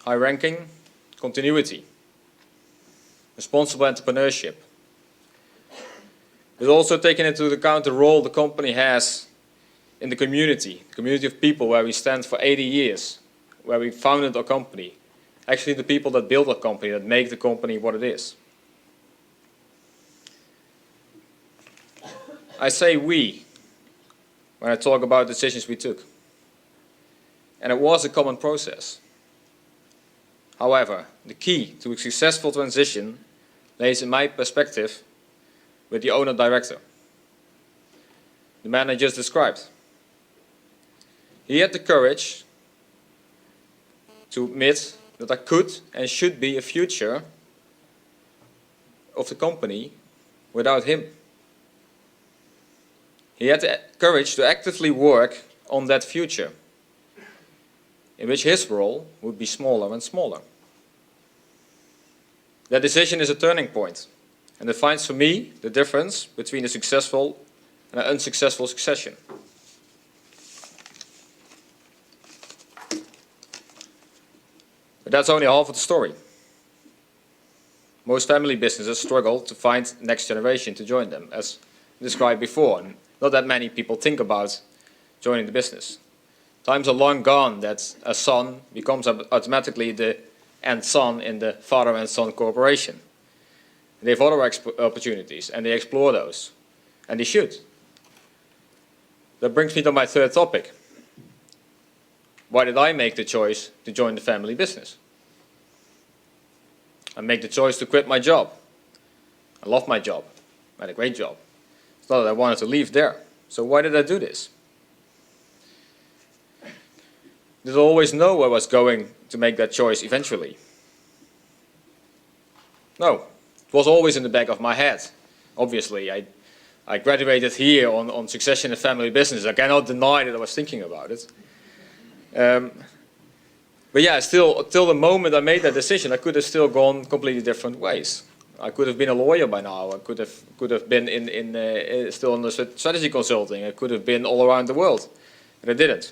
High ranking, continuity, responsible entrepreneurship. But also taking into account the role the company has in the community of people where we stand for 80 years, where we founded our company. Actually the people that build our company, that make the company what it is. I say we when I talk about decisions we took. And it was a common process. However, the key to a successful transition lays, in my perspective, with the owner-director, the man I just described. He had the courage to admit that there could and should be a future of the company without him. He had the courage to actively work on that future, in which his role would be smaller and smaller. That decision is a turning point, and defines for me the difference between a successful and an unsuccessful succession. But that's only half of the story. Most family businesses struggle to find next generation to join them, as described before. And not that many people think about joining the business. Times are long gone that a son becomes automatically the end son in the father and son corporation. They have other opportunities, and they explore those. And they should. That brings me to my third topic. Why did I make the choice to join the family business? I make the choice to quit my job. I love my job. I had a great job. It's not that I wanted to leave there. So why did I do this? Did I always know I was going to make that choice eventually? No. It was always in the back of my head. Obviously, I graduated here on succession and family business. I cannot deny that I was thinking about it. But yeah, still, till the moment I made that decision, I could have still gone completely different ways. I could have been a lawyer by now. I could have been still in the strategy consulting. I could have been all around the world, but I didn't.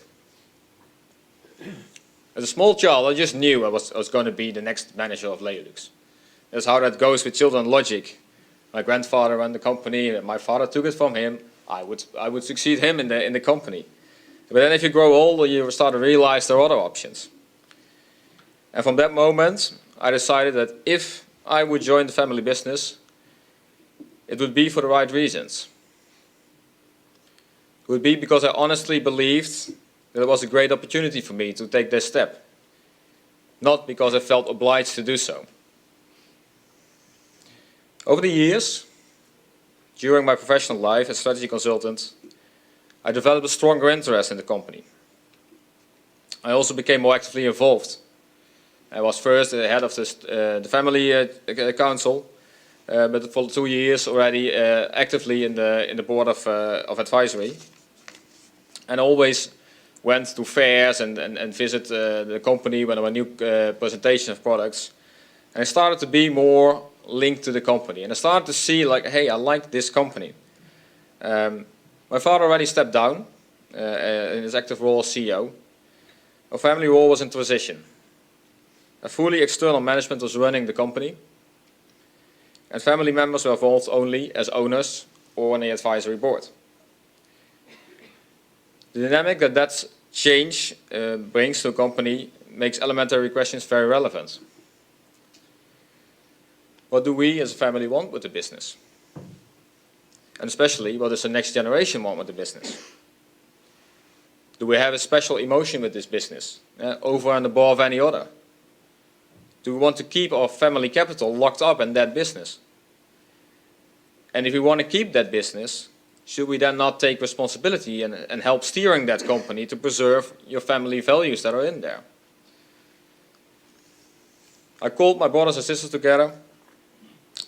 As a small child, I just knew I was going to be the next manager of Leolux. That's how that goes with children logic. My grandfather ran the company. My father took it from him. I would succeed him in the company. But then, if you grow older, you start to realize there are other options. And from that moment, I decided that if I would join the family business, it would be for the right reasons. It would be because I honestly believed that it was a great opportunity for me to take this step, not because I felt obliged to do so. Over the years, during my professional life as strategy consultant, I developed a stronger interest in the company. I also became more actively involved. I was first the head of the family council, but for 2 years already actively in the board of advisory. And always went to fairs and visit the company when there were new presentations of products. And I started to be more linked to the company. And I started to see, like, hey, I like this company. My father already stepped down in his active role as CEO. Our family role was in transition. A fully external management was running the company, and family members were involved only as owners or on the advisory board. The dynamic that change brings to a company makes elementary questions very relevant. What do we as a family want with the business? And especially, what does the next generation want with the business? Do we have a special emotion with this business, over and above any other? Do we want to keep our family capital locked up in that business? And if we want to keep that business, should we then not take responsibility and help steering that company to preserve your family values that are in there? I called my brothers and sisters together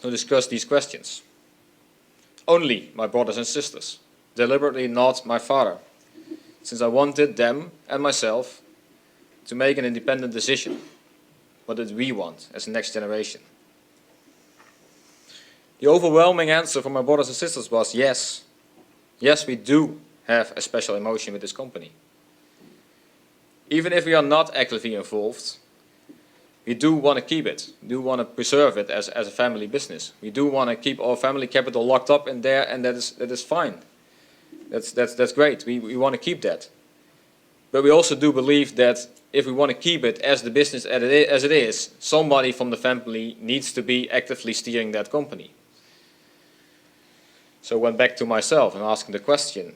to discuss these questions. Only my brothers and sisters, deliberately not my father, since I wanted them and myself to make an independent decision. What did we want as the next generation? The overwhelming answer from my brothers and sisters was yes. Yes, we do have a special emotion with this company. Even if we are not actively involved, we do want to keep it. We do want to preserve it as a family business. We do want to keep our family capital locked up in there, and that is fine. That's great. We want to keep that. But we also do believe that if we want to keep it as the business as it is, somebody from the family needs to be actively steering that company. So I went back to myself and asking the question,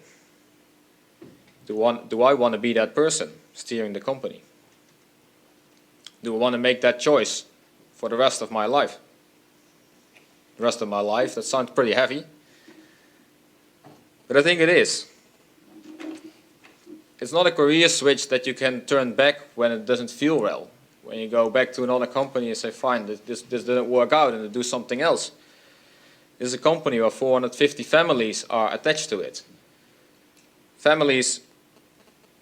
do I want to be that person steering the company? Do I want to make that choice for the rest of my life? The rest of my life, that sounds pretty heavy. But I think it is. It's not a career switch that you can turn back when it doesn't feel well. When you go back to another company and say, fine, this didn't work out, and do something else. This is a company where 450 families are attached to it. Families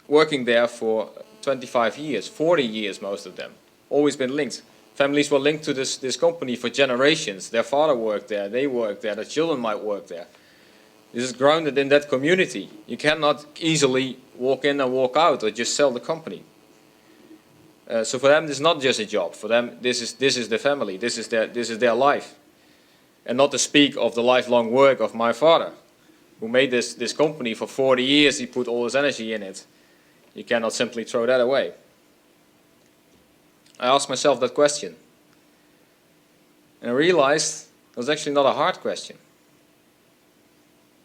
working there for 25 years, 40 years, most of them. Always been linked. Families were linked to this company for generations. Their father worked there, they worked there, their children might work there. This is grounded in that community. You cannot easily walk in and walk out or just sell the company. So for them, this is not just a job. For them, this is their family. This is their life. And not to speak of the lifelong work of my father, who made this company for 40 years. He put all his energy in it. You cannot simply throw that away. I asked myself that question. And I realized It was actually not a hard question.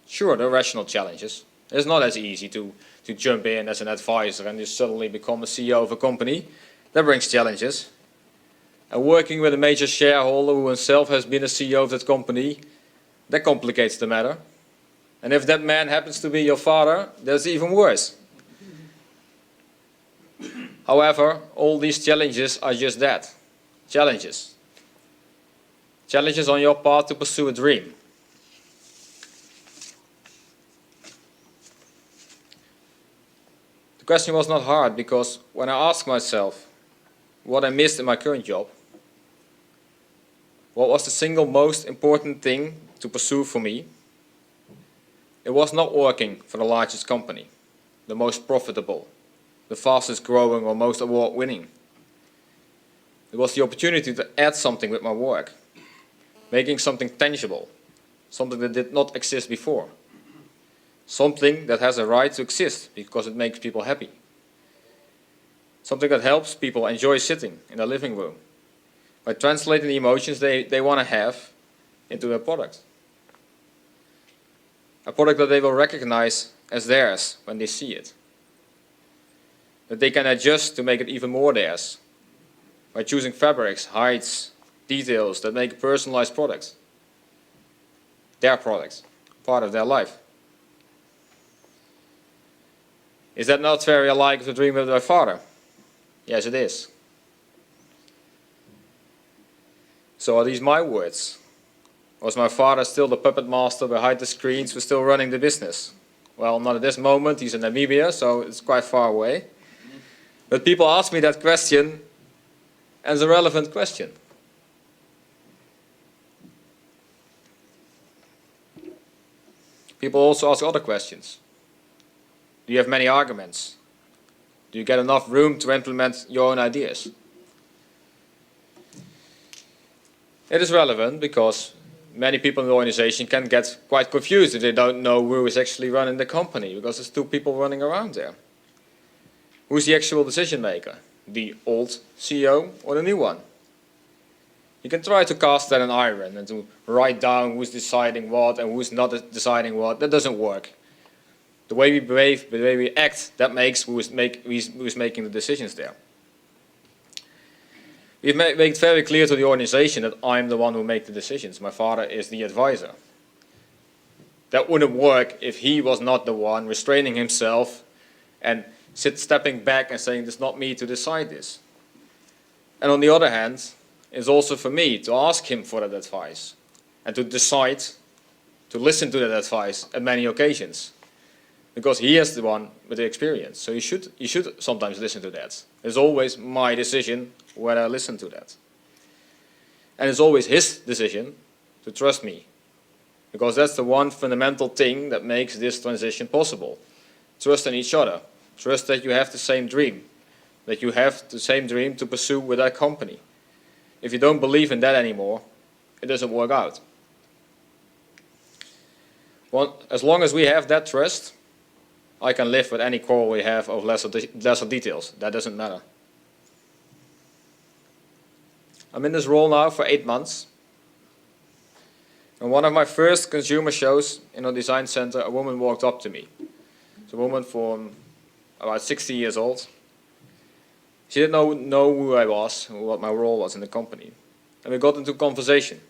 Sure, there are rational challenges. It's not as easy to jump in as an advisor and just suddenly become a CEO of a company. That brings challenges. And working with a major shareholder who himself has been a CEO of that company, that complicates the matter. And if that man happens to be your father, that's even worse. However, all these challenges are just that, challenges. Challenges on your path to pursue a dream. The question was not hard because when I asked myself what I missed in my current job, what was the single most important thing to pursue for me, it was not working for the largest company, the most profitable, the fastest growing or most award winning. It was the opportunity to add something with my work, making something tangible, something that did not exist before, something that has a right to exist because it makes people happy, something that helps people enjoy sitting in their living room by translating the emotions they want to have into a product. A product that they will recognize as theirs when they see it. That they can adjust to make it even more theirs by choosing fabrics, heights, details that make personalized products. Their products, part of their life. Is that not very alike the dream of my father? Yes, it is. So are these my words? Was my father still the puppet master behind the screens who was still running the business? Well, not at this moment. He's in Namibia, so it's quite far away. But people ask me that question, and it's a relevant question. People also ask other questions. Do you have many arguments? Do you get enough room to implement your own ideas? It is relevant because many people in the organization can get quite confused if they don't know who is actually running the company, because there's two people running around there. Who's the actual decision maker? The old CEO or the new one? You can try to cast that in iron and to write down who's deciding what and who's not deciding what. That doesn't work. The way we behave, the way we act, that makes who's making the decisions there. We've made it very clear to the organization that I'm the one who makes the decisions. My father is the advisor. That wouldn't work if he was not the one restraining himself and stepping back and saying, it's not me to decide this. And on the other hand, it's also for me to ask him for that advice and to decide to listen to that advice at many occasions. Because he is the one with the experience. So you should sometimes listen to that. It's always my decision whether I listen to that. And it's always his decision to trust me. Because that's the one fundamental thing that makes this transition possible. Trust in each other. Trust that you have the same dream. That you have the same dream to pursue with that company. If you don't believe in that anymore, it doesn't work out. Well, as long as we have that trust, I can live with any quarrel we have of lesser details. That doesn't matter. I'm in this role now for 8 months. On one of my first consumer shows in a design center, a woman walked up to me. It's a woman from about 60 years old. She didn't know who I was, what my role was in the company. And we got into conversation.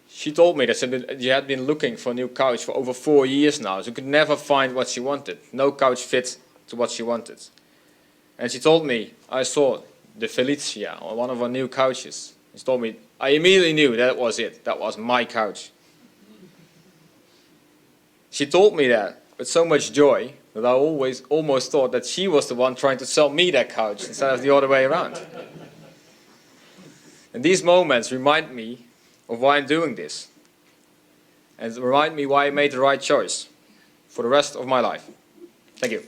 She told me that she had been looking for a new couch for over 4 years now. She could never find what she wanted. No couch fit to what she wanted. And she told me, I saw the Felicia on one of our new couches. She told me, I immediately knew that was it. That was my couch. She told me that with so much joy that I almost thought that she was the one trying to sell me that couch instead of the other way around. And these moments remind me of why I'm doing this. And remind me why I made the right choice for the rest of my life. Thank you.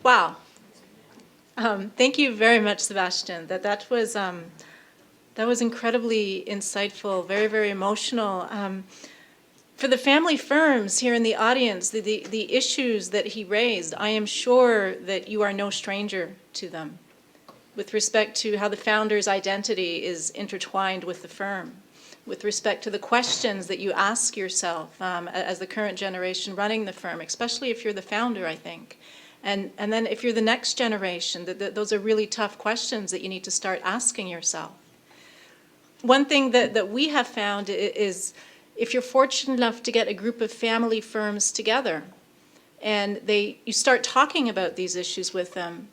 Wow. Thank you very much, Sebastian. That was incredibly insightful, very, very emotional. For the family firms here in the audience, the issues that he raised, I am sure that you are no stranger to them with respect to how the founder's identity is intertwined with the firm, with respect to the questions that you ask yourself as the current generation running the firm, especially if you're the founder, I think. And then if you're the next generation, those are really tough questions that you need to start asking yourself. One thing that we have found is if you're fortunate enough to get a group of family firms together and you start talking about these issues with them,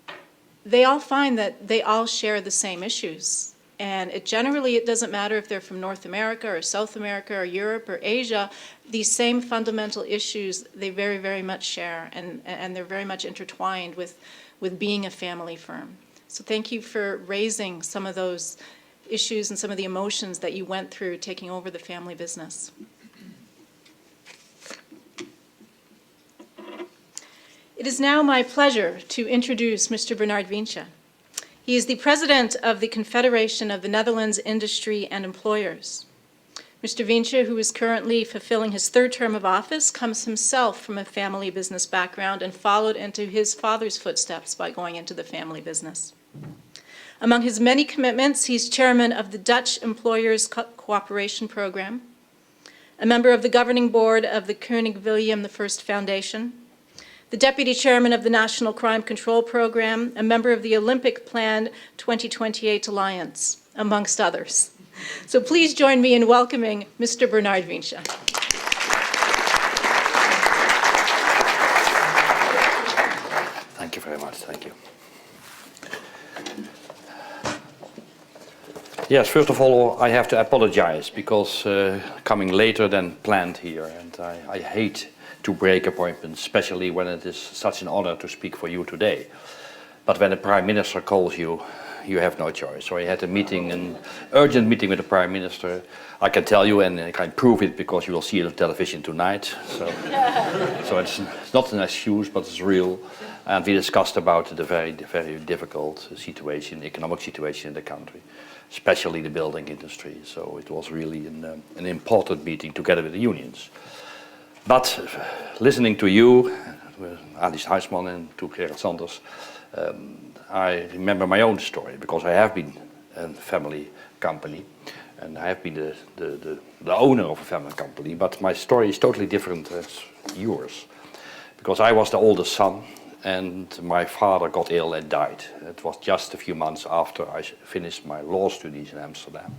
they all find that they all share the same issues. And generally, it doesn't matter if they're from North America or South America or Europe or Asia, these same fundamental issues they very, very much share, and they're very much intertwined with being a family firm. So thank you for raising some of those issues and some of the emotions that you went through taking over the family business. It is now my pleasure to introduce Mr. Bernard Wientje. He is the president of the Confederation of the Netherlands Industry and Employers. Mr. Wientje, who is currently fulfilling his third term of office, comes himself from a family business background and followed into his father's footsteps by going into the family business. Among his many commitments, he's chairman of the Dutch Employers Cooperation Program, a member of the governing board of the Koning William I Foundation, the deputy chairman of the National Crime Control Program, a member of the Olympic Plan 2028 Alliance, amongst others. So please join me in welcoming Mr. Bernard Wientje. Thank you very much, thank you. Yes, first of all, I have to apologize because coming later than planned here, and I hate to break appointments, especially when it is such an honor to speak for you today. But when the Prime Minister calls you, you have no choice. So I had a meeting, an urgent meeting with the Prime Minister. I can tell you, and I can prove it because you will see it on television tonight. So it's not an excuse, but it's real. And we discussed about the very, very difficult situation, economic situation in the country, especially the building industry. So it was really an important meeting together with the unions. But listening to you, Alice Huisman and to Gerard Sanders, I remember my own story because I have been a family company and I have been the owner of a family company, but my story is totally different as yours because I was the oldest son and my father got ill and died. It was just a few months after I finished my law studies in Amsterdam.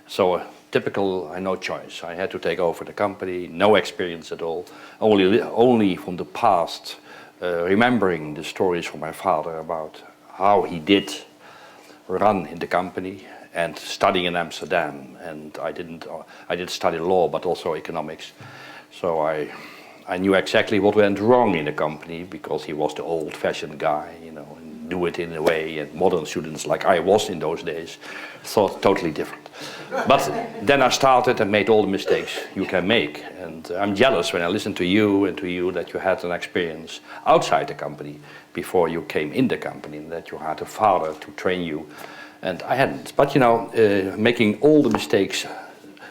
So typical, I had no choice. I had to take over the company, no experience at all, only from the past, remembering the stories from my father about how he did run in the company and studying in Amsterdam. And I did study law, but also economics. So I knew exactly what went wrong in the company because he was the old-fashioned guy, you know, and do it in a way, and modern students like I was in those days thought totally different. But then I started and made all the mistakes you can make. And I'm jealous when I listen to you and to you that you had an experience outside the company before you came in the company, and that you had a father to train you. And I hadn't. But you know, making all the mistakes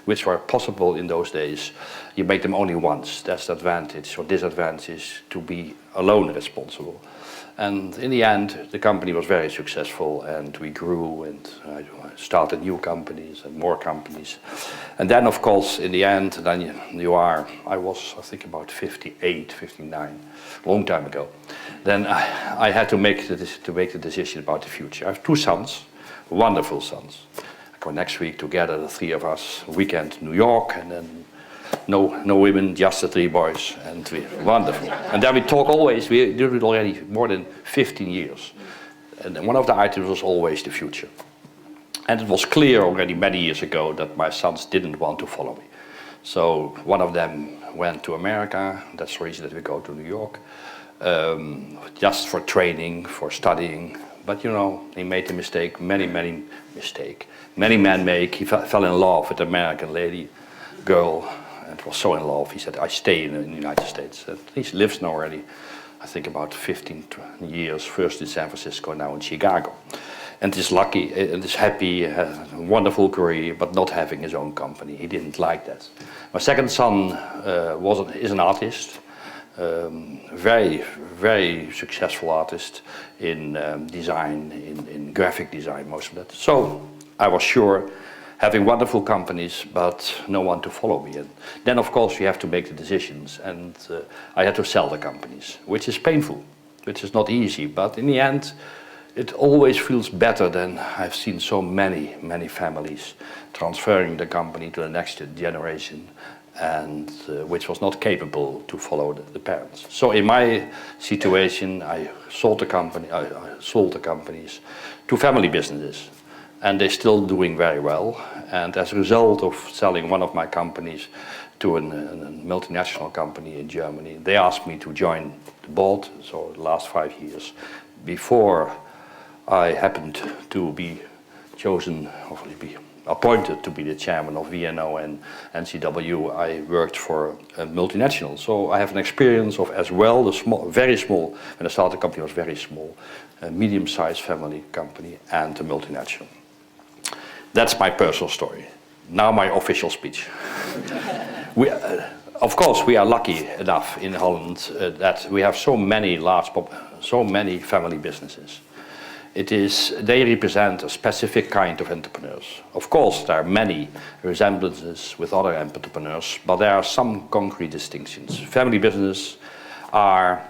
which were possible in those days, you make them only once. That's the advantage or disadvantage to be alone responsible. And in the end, the company was very successful and we grew and I started new companies and more companies. And then, of course, in the end, then I was, I think, about 58, 59, long time ago. Then I had to make the decision about the future. I have two sons, wonderful sons. I go next week together, the three of us, weekend New York, and then no women, just the three boys, and wonderful. And then we talk always, we do it already more than 15 years. And one of the items was always the future. And it was clear already many years ago that my sons didn't want to follow me. So one of them went to America, that's the reason that we go to New York, just for training, for studying. But you know, he made a mistake, many mistakes. Many men make. He fell in love with an American girl, and was so in love. He said, I stay in the United States. And he lives now already, I think, about 15 years, first in San Francisco, now in Chicago. and is lucky and is happy, has a wonderful career, but not having his own company. He didn't like that. My second son is an artist, very, very successful artist in design, in graphic design, most of that. So I was sure, having wonderful companies, but no one to follow me. And then, of course, you have to make the decisions, and I had to sell the companies, which is painful, which is not easy, but in the end, it always feels better than I've seen so many, many families transferring the company to the next generation, and which was not capable to follow the parents. So in my situation, I sold the companies to family businesses, and they're still doing very well. And as a result of selling one of my companies to a multinational company in Germany, they asked me to join the board, so the last 5 years. Before I happened to be chosen, or be appointed to be the chairman of VNO and NCW, I worked for a multinational. So I have an experience of as well, the small, very small, when I started the company it was very small, a medium-sized family company and a multinational. That's my personal story. Now my official speech. Of course, we are lucky enough in Holland that we have so many family businesses. They represent a specific kind of entrepreneurs. Of course, there are many resemblances with other entrepreneurs, but there are some concrete distinctions. Family businesses are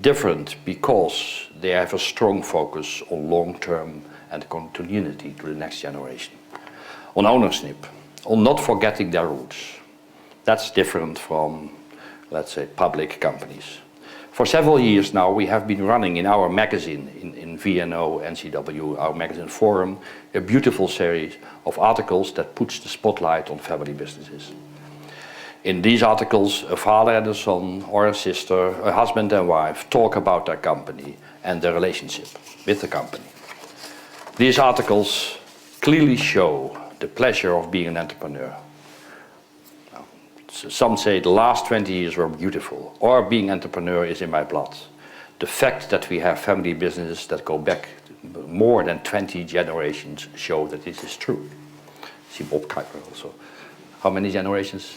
different because they have a strong focus on long-term and continuity to the next generation, on ownership, on not forgetting their roots. That's different from, let's say, public companies. For several years now, we have been running in our magazine, in VNO, NCW, our magazine Forum, a beautiful series of articles that puts the spotlight on family businesses. In these articles, a father and a son, or a sister, a husband and wife, talk about their company and their relationship with the company. These articles clearly show the pleasure of being an entrepreneur. Some say the last 20 years were beautiful, or being an entrepreneur is in my blood. The fact that we have family businesses that go back more than 20 generations show that this is true. See Bob Kuiper also. How many generations?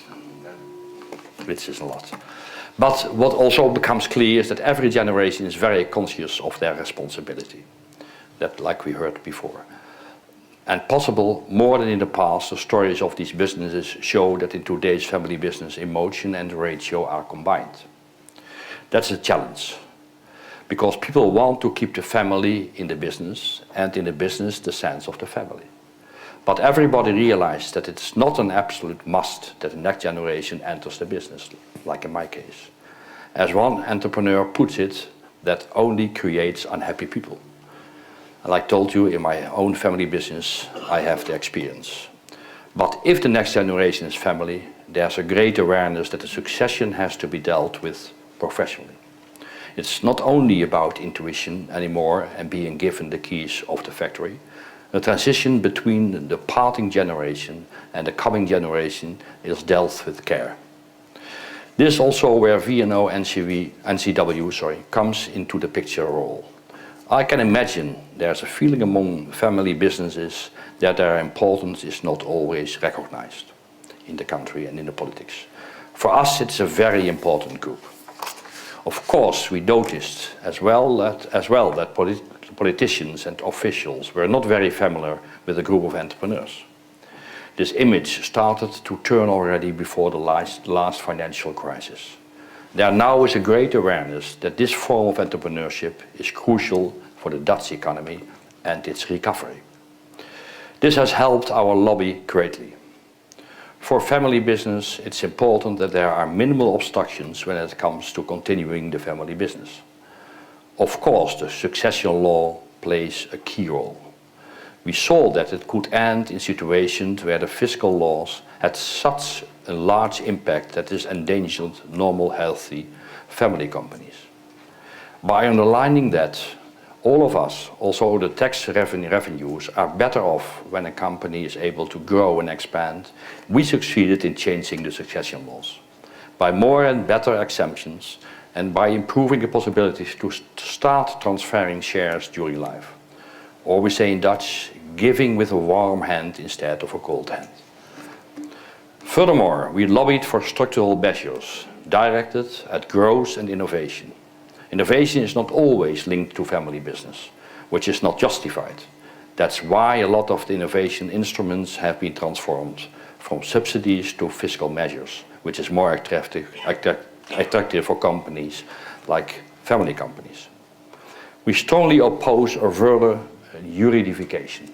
Which is a lot. But what also becomes clear is that every generation is very conscious of their responsibility. That, like we heard before. And possible, more than in the past, the stories of these businesses show that in today's family business, emotion and ratio are combined. That's a challenge, because people want to keep the family in the business, and in the business, the sense of the family. But everybody realizes that it's not an absolute must that the next generation enters the business, like in my case. As one entrepreneur puts it, that only creates unhappy people. Like I told you, in my own family business, I have the experience. But if the next generation is family, there's a great awareness that the succession has to be dealt with professionally. It's not only about intuition anymore and being given the keys of the factory. The transition between the departing generation and the coming generation is dealt with care. This is also where VNO NCW comes into the picture role. I can imagine there's a feeling among family businesses that their importance is not always recognized in the country and in the politics. For us, it's a very important group. Of course, we noticed as well that politicians and officials were not very familiar with a group of entrepreneurs. This image started to turn already before the last financial crisis. There now is a great awareness that this form of entrepreneurship is crucial for the Dutch economy and its recovery. This has helped our lobby greatly. For family business, it's important that there are minimal obstructions when it comes to continuing the family business. Of course, the succession law plays a key role. We saw that it could end in situations where the fiscal laws had such a large impact that this endangered normal, healthy family companies. By underlining that, all of us, also the tax revenues, are better off when a company is able to grow and expand. We succeeded in changing the succession laws by more and better exemptions and by improving the possibilities to start transferring shares during life. or we say in Dutch, giving with a warm hand instead of a cold hand. Furthermore, we lobbied for structural measures directed at growth and innovation. Innovation is not always linked to family business, which is not justified. That's why a lot of the innovation instruments have been transformed from subsidies to fiscal measures, which is more attractive for companies like family companies. We strongly oppose a further juridification.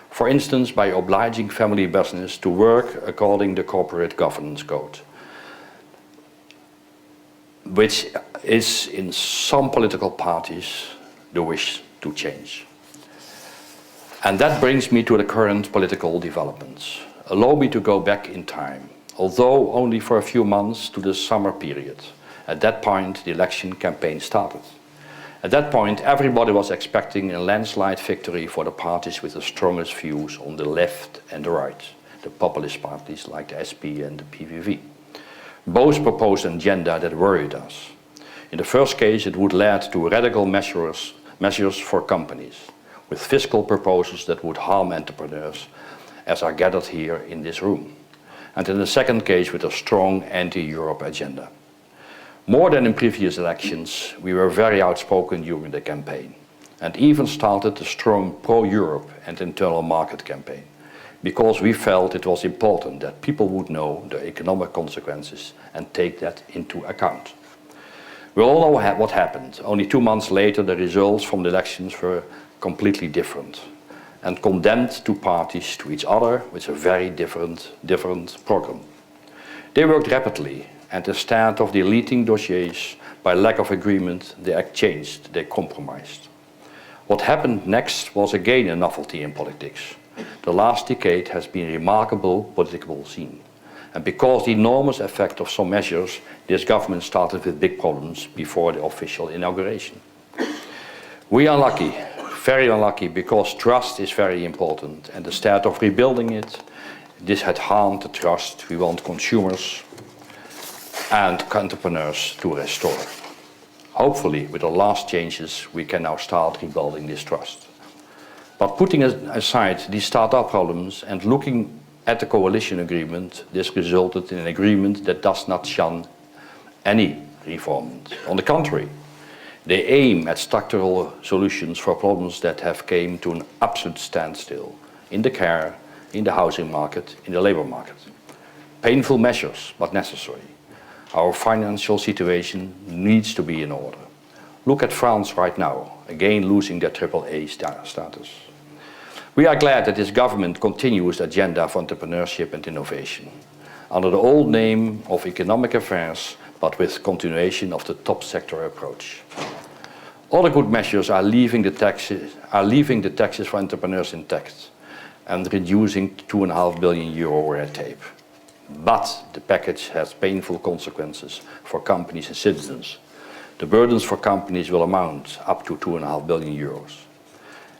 For instance, by obliging family business to work according to the corporate governance code, which is in some political parties the wish to change. And that brings me to the current political developments. Allow me to go back in time, although only for a few months, to the summer period. At that point, the election campaign started. At that point, everybody was expecting a landslide victory for the parties with the strongest views on the left and the right, the populist parties like the SP and the PVV. Both proposed an agenda that worried us. In the first case, it would lead to radical measures for companies, with fiscal proposals that would harm entrepreneurs, as are gathered here in this room. And in the second case, with a strong anti-Europe agenda. More than in previous elections, we were very outspoken during the campaign, and even started a strong pro-Europe and internal market campaign, because we felt it was important that people would know the economic consequences and take that into account. We all know what happened. Only 2 months later, the results from the elections were completely different, and condemned two parties to each other with a very different program. They worked rapidly, and instead of deleting dossiers by lack of agreement, they exchanged, they compromised. What happened next was again a novelty in politics. The last decade has been a remarkable political scene. And because the enormous effect of some measures, this government started with big problems before the official inauguration. We are lucky, very unlucky, because trust is very important, and instead of rebuilding it, this had harmed the trust we want consumers and entrepreneurs to restore. Hopefully, with the last changes, we can now start rebuilding this trust. But putting aside these startup problems and looking at the coalition agreement, this resulted in an agreement that does not shun any reform. On the contrary, they aim at structural solutions for problems that have come to an absolute standstill in the care, in the housing market, in the labor market. Painful measures, but necessary. Our financial situation needs to be in order. Look at France right now, again losing their AAA status. We are glad that this government continues the agenda for entrepreneurship and innovation, under the old name of economic affairs, but with continuation of the top sector approach. Other good measures are leaving the taxes for entrepreneurs intact and reducing €2.5 billion red tape. But the package has painful consequences for companies and citizens. The burdens for companies will amount up to €2.5 billion.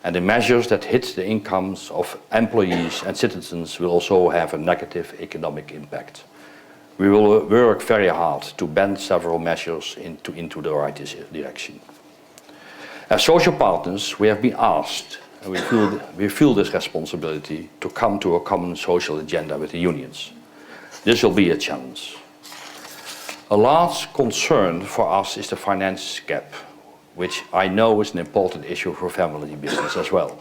And the measures that hit the incomes of employees and citizens will also have a negative economic impact. We will work very hard to bend several measures into the right direction. As social partners, we have been asked, and we feel this responsibility, to come to a common social agenda with the unions. This will be a challenge. A large concern for us is the finance gap, which I know is an important issue for family business as well.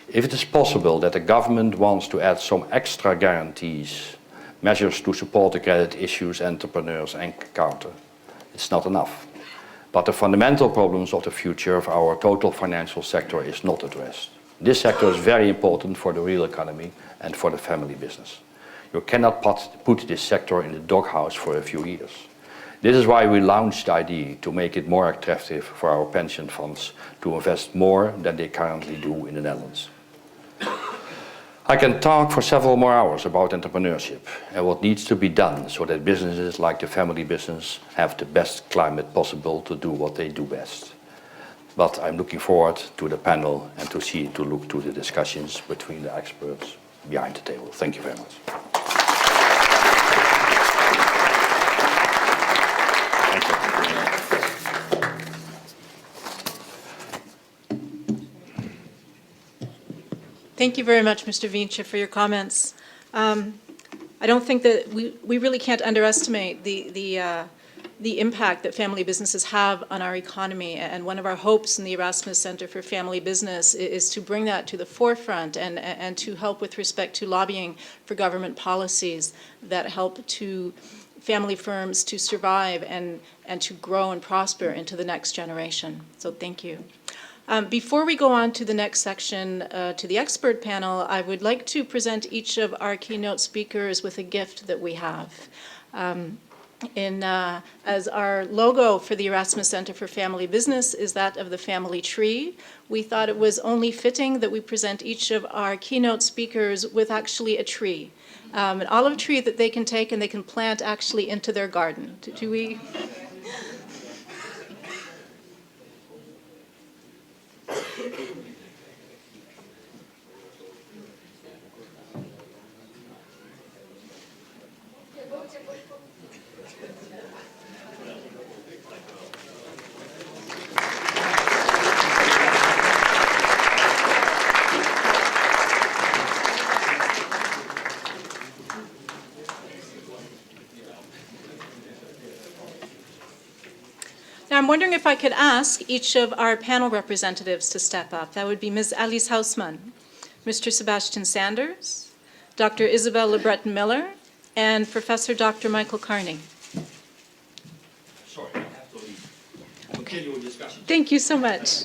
If it is possible that the government wants to add some extra guarantees, measures to support the credit issues entrepreneurs encounter, it's not enough. But the fundamental problems of the future of our total financial sector is not addressed. This sector is very important for the real economy and for the family business. You cannot put this sector in the doghouse for a few years. This is why we launched the idea to make it more attractive for our pension funds to invest more than they currently do in the Netherlands. I can talk for several more hours about entrepreneurship and what needs to be done so that businesses like the family business have the best climate possible to do what they do best. But I'm looking forward to the panel and to look to the discussions between the experts behind the table. Thank you very much. Thank you very much, Mr. Vince, for your comments. I don't think that we really can't underestimate the impact that family businesses have on our economy. And one of our hopes in the Erasmus Centre for Family Business is to bring that to the forefront and to help with respect to lobbying for government policies that help to family firms to survive and to grow and prosper into the next generation. So thank you. Before we go on to the next section, to the expert panel, I would like to present each of our keynote speakers with a gift that we have. As our logo for the Erasmus Centre for Family Business is that of the family tree, we thought it was only fitting that we present each of our keynote speakers with actually a tree, an olive tree that they can take and they can plant actually into their garden. Do we? Now, I'm wondering if I could ask each of our panel representatives to step up. That would be Ms. Alice Hausmann, Mr. Sebastian Sanders, Dr. Isabel Le Breton Miller, and Professor Dr. Michael Carney. Sorry, I have to leave. Continue with discussion. Thank you so much.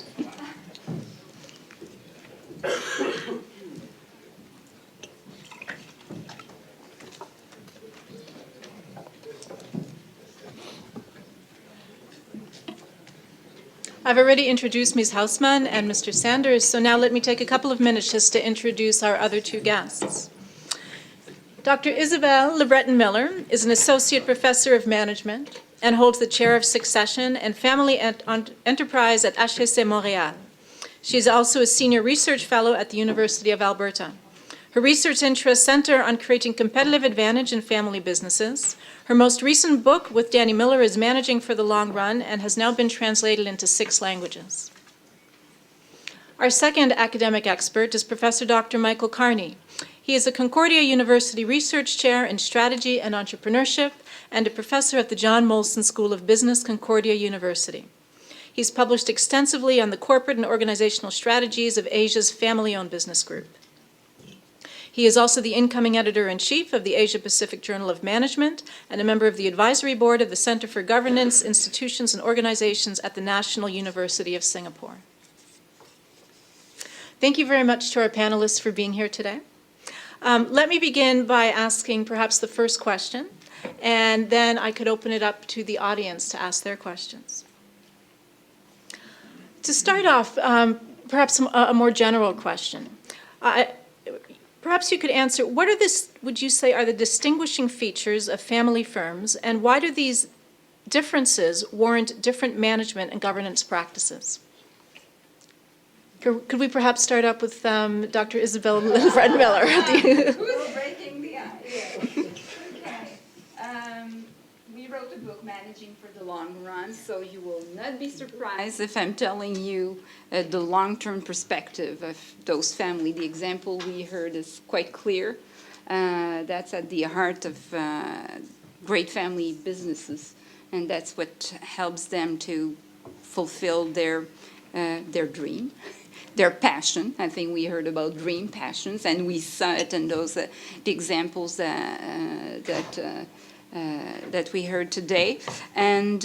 I've already introduced Ms. Hausmann and Mr. Sanders, so now let me take a couple of minutes just to introduce our other two guests. Dr. Isabel Le Breton Miller is an associate professor of management and holds the chair of succession and family enterprise at HEC Montréal. She is also a senior research fellow at the University of Alberta. Her research interests center on creating competitive advantage in family businesses. Her most recent book with Danny Miller is Managing for the Long Run and has now been translated into 6 languages. Our second academic expert is Professor Dr. Michael Carney. He is a Concordia University Research Chair in Strategy and Entrepreneurship and a professor at the John Molson School of Business, Concordia University. He's published extensively on the corporate and organizational strategies of Asia's family-owned business group. He is also the incoming editor-in-chief of the Asia-Pacific Journal of Management and a member of the advisory board of the Center for Governance, Institutions, and Organizations at the National University of Singapore. Thank you very much to our panelists for being here today. Let me begin by asking perhaps the first question, and then I could open it up to the audience to ask their questions. To start off, perhaps a more general question. Perhaps you could answer, what are would you say are the distinguishing features of family firms, and why do these differences warrant different management and governance practices? Could we perhaps start up with Dr. Isabel Le Breton Miller? Who's breaking the ice? Okay. We wrote a book, Managing for the Long Run, so you will not be surprised if I'm telling you the long-term perspective of those families. The example we heard is quite clear. That's at the heart of great family businesses, and that's what helps them to fulfill their dream. Their passion. I think we heard about dream passions, and we saw it in those the examples that we heard today. And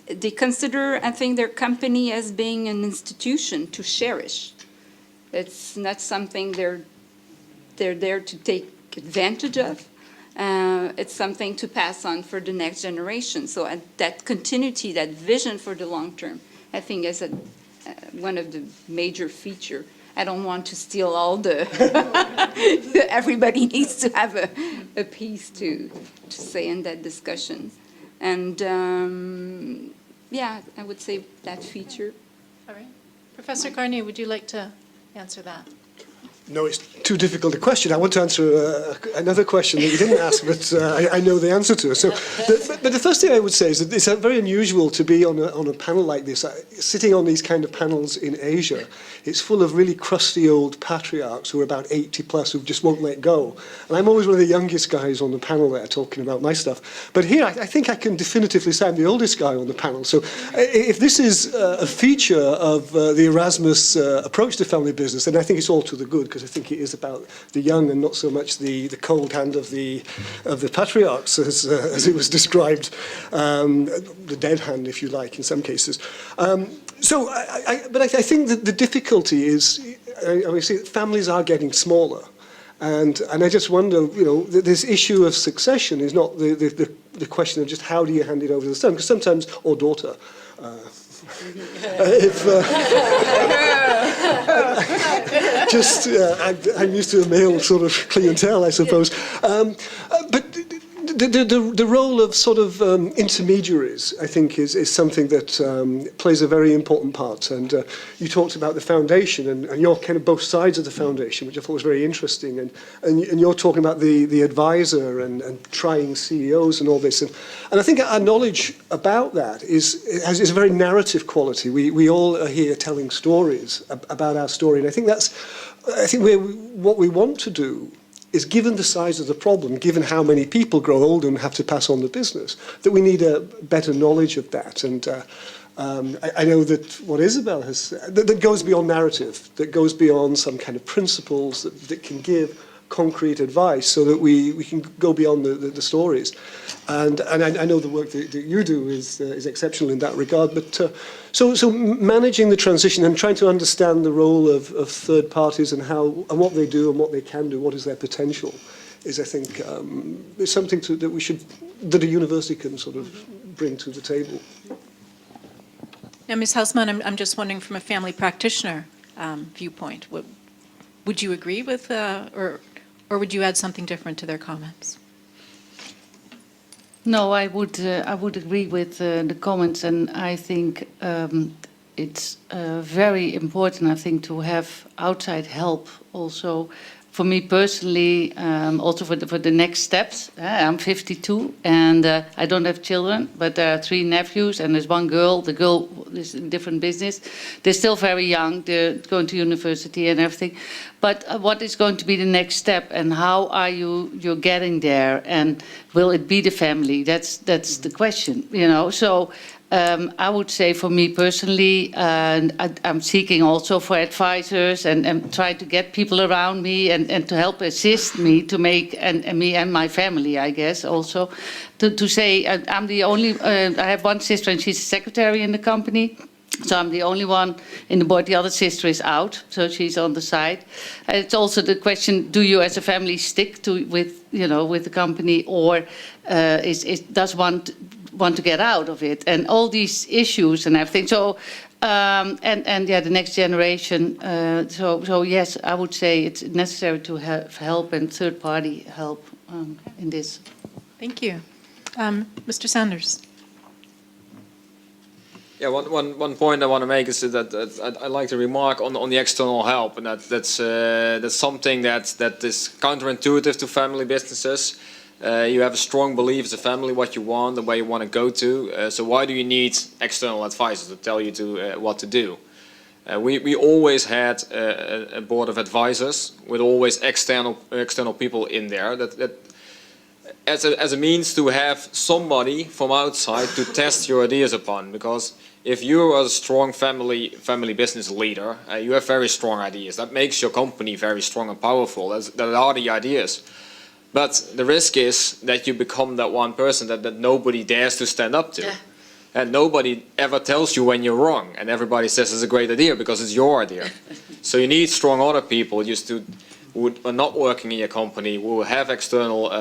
they consider, I think, their company as being an institution to cherish. It's not something they're there to take advantage of. It's something to pass on for the next generation. So that continuity, that vision for the long term, I think is one of the major features. I don't want to steal all the, everybody needs to have a piece to say in that discussion. And yeah, I would say that feature. All right. Professor Carney, would you like to answer that? No, too difficult a question. I want to answer another question that you didn't ask, but I know the answer to it. So, but the first thing I would say is that it's very unusual to be on a panel like this. Sitting on these kind of panels in Asia, it's full of really crusty old patriarchs who are about 80 plus who just won't let go. And I'm always one of the youngest guys on the panel there talking about my stuff. But here, I think I can definitively say I'm the oldest guy on the panel. So if this is a feature of the Erasmus approach to family business, then I think it's all to the good, because I think it is about the young and not so much the cold hand of the patriarchs, as it was described, the dead hand, if you like, in some cases. But I think that the difficulty is, I see families are getting smaller. And I just wonder, this issue of succession is not the question of just how do you hand it over to the son, because sometimes, or daughter. I'm used to a male sort of clientele, I suppose. But the role of sort of intermediaries, I think, is something that plays a very important part. And you talked about the foundation, and you're kind of both sides of the foundation, which I thought was very interesting. And you're talking about the advisor and trying CEOs and all this. And I think our knowledge about that has a very narrative quality. We all are here telling stories about our story. And I think what we want to do is, given the size of the problem, given how many people grow older and have to pass on the business, that we need a better knowledge of that. And I know that what Isabel has said, that goes beyond narrative, that goes beyond some kind of principles that can give concrete advice, so that we can go beyond the stories. And I know the work that you do is exceptional in that regard. But so managing the transition and trying to understand the role of third parties and what they do and what they can do, what is their potential, is, I think, is something that a university can sort of bring to the table. Now, Ms. Hausmann, I'm just wondering, from a family practitioner viewpoint, would you agree with, or would you add something different to their comments? No, I would agree with the comments, and I think it's very important, I think, to have outside help also. For me personally, also for the next steps. I'm 52 and I don't have children, but there are 3 nephews and there's 1 girl. The girl is in different business. They're still very young. They're going to university and everything. But what is going to be the next step, and how are you're getting there, and will it be the family? That's the question, So I would say, for me personally, I'm seeking also for advisors and try to get people around me and to help assist me to make, and me and my family, I guess, also, to say I'm the only, I have 1 sister and she's a secretary in the company. So I'm the only one in the board. The other sister is out, so she's on the side. It's also the question: do you, as a family, stick with the company, or does one want to get out of it? And all these issues and everything. So the next generation. So yes, I would say it's necessary to have help and third-party help in this. Thank you, Mr. Sanders. Yeah, one point I want to make is that I like to remark on the external help, and that's something that is counterintuitive to family businesses. You have a strong belief as a family what you want, the way you want to go to. So why do you need external advisors to tell you what to do? We always had a board of advisors with always external people in there that as a means to have somebody from outside to test your ideas upon. Because if you are a strong family business leader, you have very strong ideas. That makes your company very strong and powerful. That are the ideas. But the risk is that you become that one person that nobody dares to stand up to. Yeah. And nobody ever tells you when you're wrong. And everybody says it's a great idea because it's your idea. So you need strong other people who are not working in your company, who have external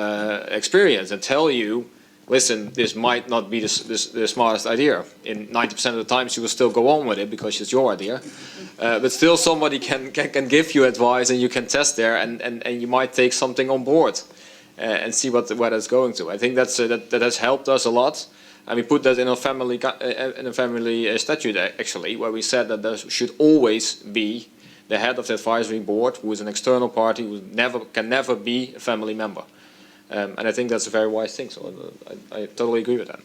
experience and tell you, listen, this might not be the smartest idea. In 90% of the times you will still go on with it because it's your idea. But still somebody can give you advice and you can test there and you might take something on board and see where that's going to. I think that has helped us a lot. And we put that in a family statute actually, where we said that there should always be the head of the advisory board, who is an external party, who can never be a family member. And I think that's a very wise thing, so I totally agree with that.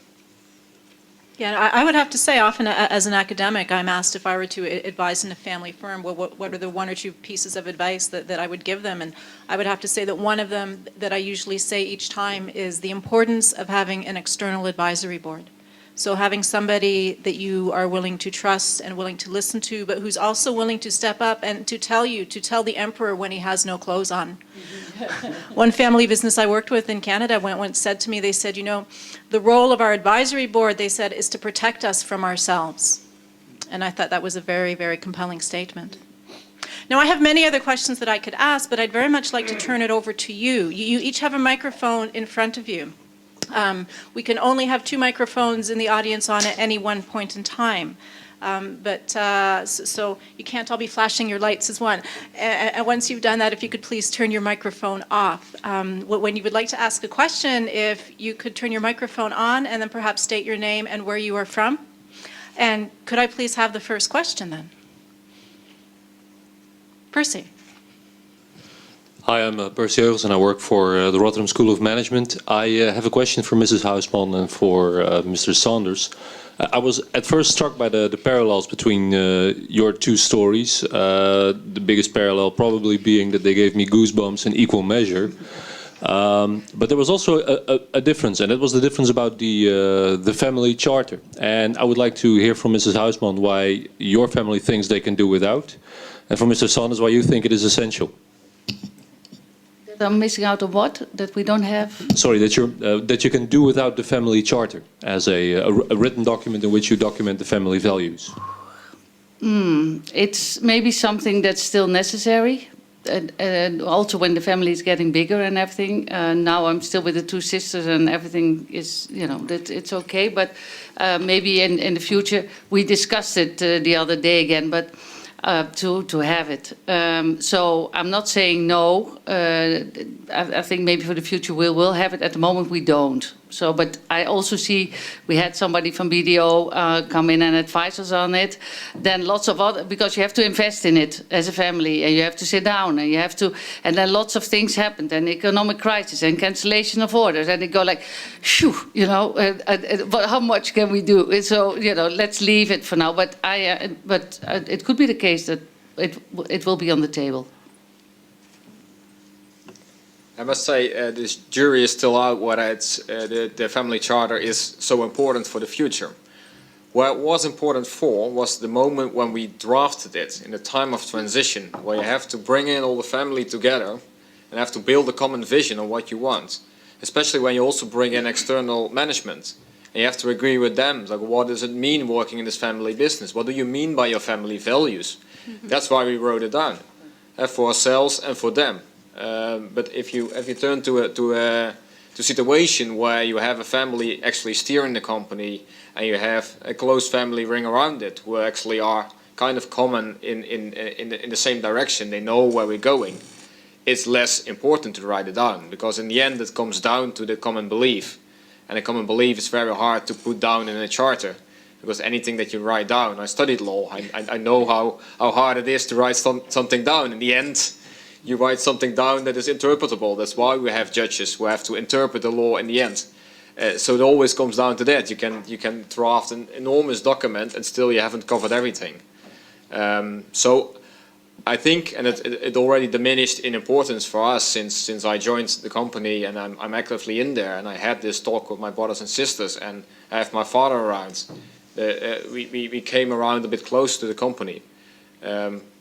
Yeah, I would have to say, often as an academic, I'm asked if I were to advise in a family firm, what are the one or two pieces of advice that I would give them? And I would have to say that one of them that I usually say each time is the importance of having an external advisory board. So having somebody that you are willing to trust and willing to listen to, but who's also willing to step up and to tell the emperor when he has no clothes on. One family business I worked with in Canada said to me, they said, the role of our advisory board, they said, is to protect us from ourselves. And I thought that was a very, very compelling statement. Now, I have many other questions that I could ask, but I'd very much like to turn it over to you. You each have a microphone in front of you. We can only have 2 microphones in the audience on at any one point in time. So you can't all be flashing your lights as one. And once you've done that, if you could please turn your microphone off. When you would like to ask a question, if you could turn your microphone on and then perhaps state your name and where you are from. And could I please have the first question then? Percy. Hi, I'm Percy Heugels and I work for the Rotterdam School of Management. I have a question for Mrs. Huisman and for Mr. Saunders. I was at first struck by the parallels between your 2 stories. The biggest parallel probably being that they gave me goosebumps in equal measure. But there was also a difference, and it was the difference about the family charter. And I would like to hear from Mrs. Huisman why your family thinks they can do without, and from Mr. Saunders why you think it is essential. I'm missing out on what? That we don't have? Sorry, that you can do without the family charter as a written document in which you document the family values. It's maybe something that's still necessary. And also when the family is getting bigger and everything. Now I'm still with the 2 sisters and everything is, that it's okay. But maybe in the future, we discussed it the other day again, but to have it. So I'm not saying no. I think maybe for the future we will have it. At the moment we don't. So, but I also see we had somebody from BDO come in and advise us on it. Then lots of other, because you have to invest in it as a family, and you have to sit down, and you have to, and then lots of things happened, and economic crisis, and cancellation of orders, and they go like, shoo, how much can we do? So, let's leave it for now. But it could be the case that it will be on the table. I must say, this jury is still out whether the family charter is so important for the future. What it was important for was the moment when we drafted it, in the time of transition, where you have to bring in all the family together and have to build a common vision on what you want. Especially when you also bring in external management. And you have to agree with them, like what does it mean working in this family business? What do you mean by your family values? Mm-hmm. That's why we wrote it down, for ourselves and for them. But if you turn to a situation where you have a family actually steering the company and you have a close family ring around it who actually are kind of common in the same direction, they know where we're going, it's less important to write it down, because in the end it comes down to the common belief, and a common belief is very hard to put down in a charter, because anything that you write down, I studied law, I know how hard it is to write something down. In the end, you write something down that is interpretable. That's why we have judges who have to interpret the law in the end. So it always comes down to that. You can draft an enormous document and still you haven't covered everything. So I think, and it already diminished in importance for us since I joined the company, and I'm actively in there, and I had this talk with my brothers and sisters, and I have my father around. We came around a bit close to the company.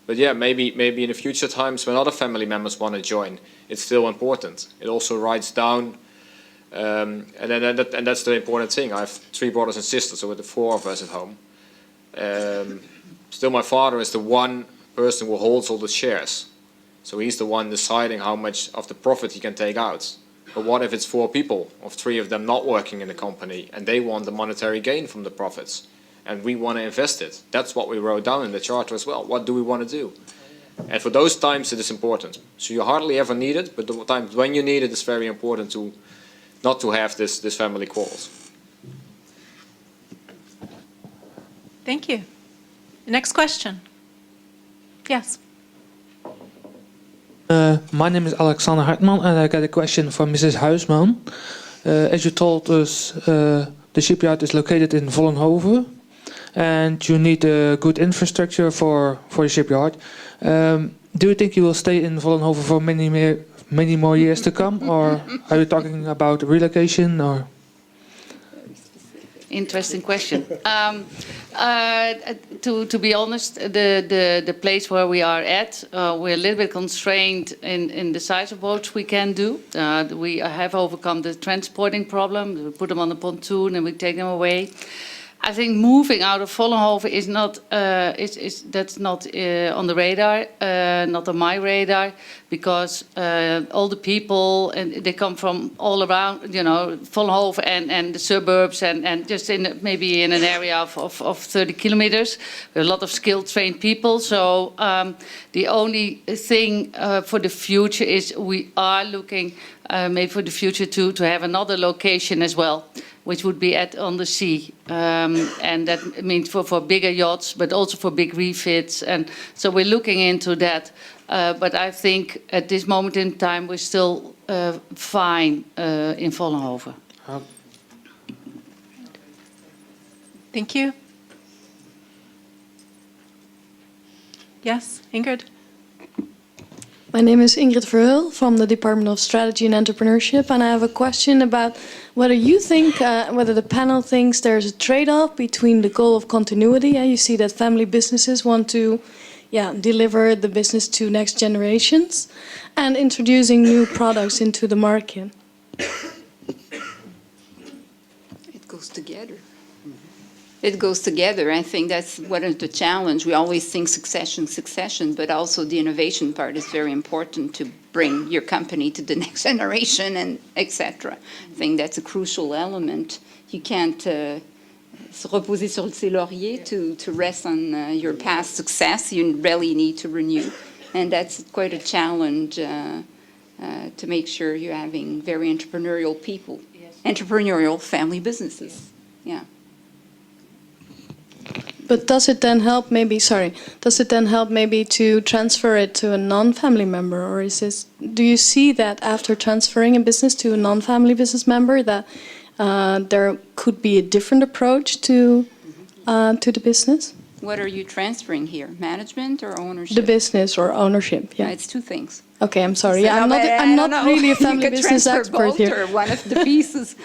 But yeah, maybe in the future times when other family members want to join, it's still important. It also writes down, and that's the important thing. I have 3 brothers and sisters, so with the 4 of us at home. Still, my father is the one person who holds all the shares. So he's the one deciding how much of the profit he can take out. But what if it's 4 people, of 3 of them not working in the company, and they want the monetary gain from the profits? And we want to invest it. That's what we wrote down in the charter as well. What do we want to do? And for those times it is important. So you hardly ever need it, but the times when you need it, it's very important to not to have this family quarrels. Thank you. Next question. Yes. My name is Alexander Hartman, and I got a question for Mrs. Huisman. As you told us, the shipyard is located in Vollenhoven, and you need a good infrastructure for the shipyard. Do you think you will stay in Vollenhoven for many more years to come, or are you talking about relocation? Or Interesting question. To be honest, the place where we are at, we're a little bit constrained in the size of boats we can do. We have overcome the transporting problem. We put them on the pontoon and we take them away. I think moving out of Vollenhoven is not that's not on the radar, not on my radar, because all the people and they come from all around, you know, Vollenhoven and the suburbs and just maybe in an area of 30 kilometers. There are a lot of skilled, trained people. So the only thing for the future is we are looking maybe for the future to have another location as well, which would be on the sea. And that means for bigger yachts, but also for big refits. And so we're looking into that. But I think at this moment in time, we're still fine in Vollenhoven. Thank you. Yes, Ingrid? My name is Ingrid Verheul from the Department of Strategy and Entrepreneurship, and I have a question about whether you think, whether the panel thinks there's a trade-off between the goal of continuity. You see that family businesses want to deliver the business to next generations and introducing new products into the market. It goes together. It goes together. I think that's one of the challenge. We always think succession, but also the innovation part is very important to bring your company to the next generation and etc. I think that's a crucial element. You can't se reposer sur ses lauriers to rest on your past success. You really need to renew. And that's quite a challenge to make sure you're having very entrepreneurial people, entrepreneurial family businesses. Yeah. But does it then help maybe to transfer it to a non-family member, or do you see that after transferring a business to a non-family business member that there could be a different approach to the business? What are you transferring here? Management or ownership? The business or ownership, yeah. It's two things. Okay, I'm sorry. So, I'm not really a family business expert both here. or one of the pieces.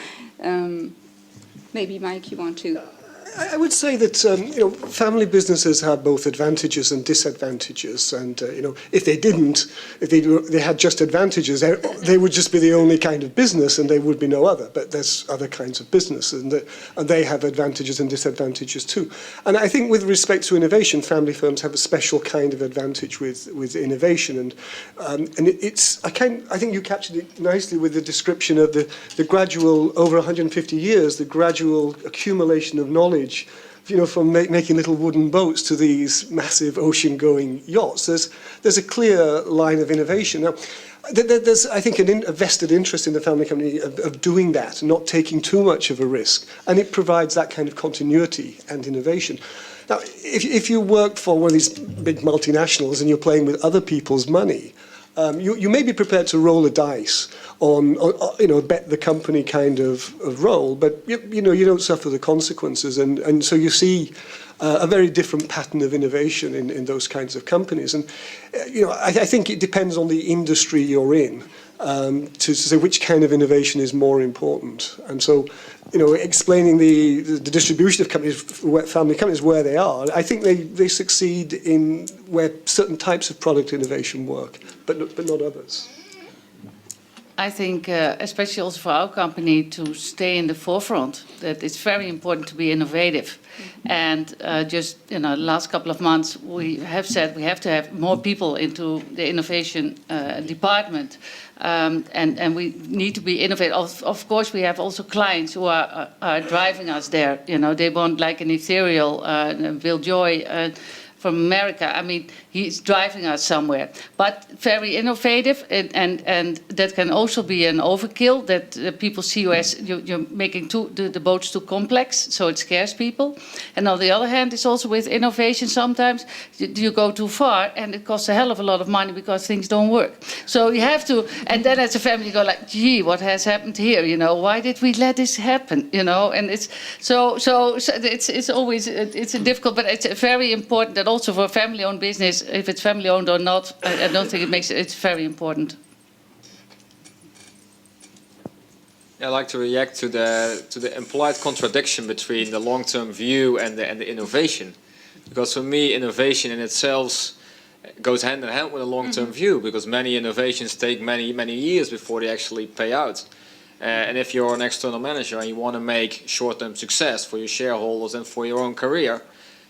Maybe Mike, you want to? I would say that family businesses have both advantages and disadvantages, and if they had just advantages, they would just be the only kind of business, and there would be no other. But there's other kinds of business, and they have advantages and disadvantages too. And I think with respect to innovation, family firms have a special kind of advantage with innovation, and I think you captured it nicely with the description of the gradual, over 150 years, the gradual accumulation of knowledge. From making little wooden boats to these massive ocean-going yachts, there's a clear line of innovation. Now, there's, I think, a vested interest in the family company of doing that, not taking too much of a risk, and it provides that kind of continuity and innovation. Now, if you work for one of these big multinationals and you're playing with other people's money, you may be prepared to roll the dice on bet the company kind of role, but you don't suffer the consequences, and so you see a very different pattern of innovation in those kinds of companies. And I think it depends on the industry you're in to say which kind of innovation is more important. And so explaining the distribution of companies, family companies, where they are, I think they succeed in where certain types of product innovation work, but not others. I think, especially also for our company, to stay in the forefront, that it's very important to be innovative. And just the last couple of months, we have said we have to have more people into the innovation department, and we need to be innovative. Of course, we have also clients who are driving us there. They want like an ethereal Bill Joy. from America. I mean, he's driving us somewhere, but very innovative, and that can also be an overkill, that people see you as you're making the boats too complex, so it scares people. And on the other hand, it's also with innovation, sometimes you go too far and it costs a hell of a lot of money because things don't work. So you have to, and then as a family you go like, gee, what has happened here? You know, why did we let this happen? You know, and it's so it's always it's a difficult, but it's very important that also for a family-owned business, if it's family-owned or not, I don't think it's very important. Yeah, I'd like to react to the implied contradiction between the long-term view and the innovation, because for me, innovation in itself goes hand in hand with a long-term view, because many innovations take many years before they actually pay out. And if you're an external manager and you want to make short-term success for your shareholders and for your own career,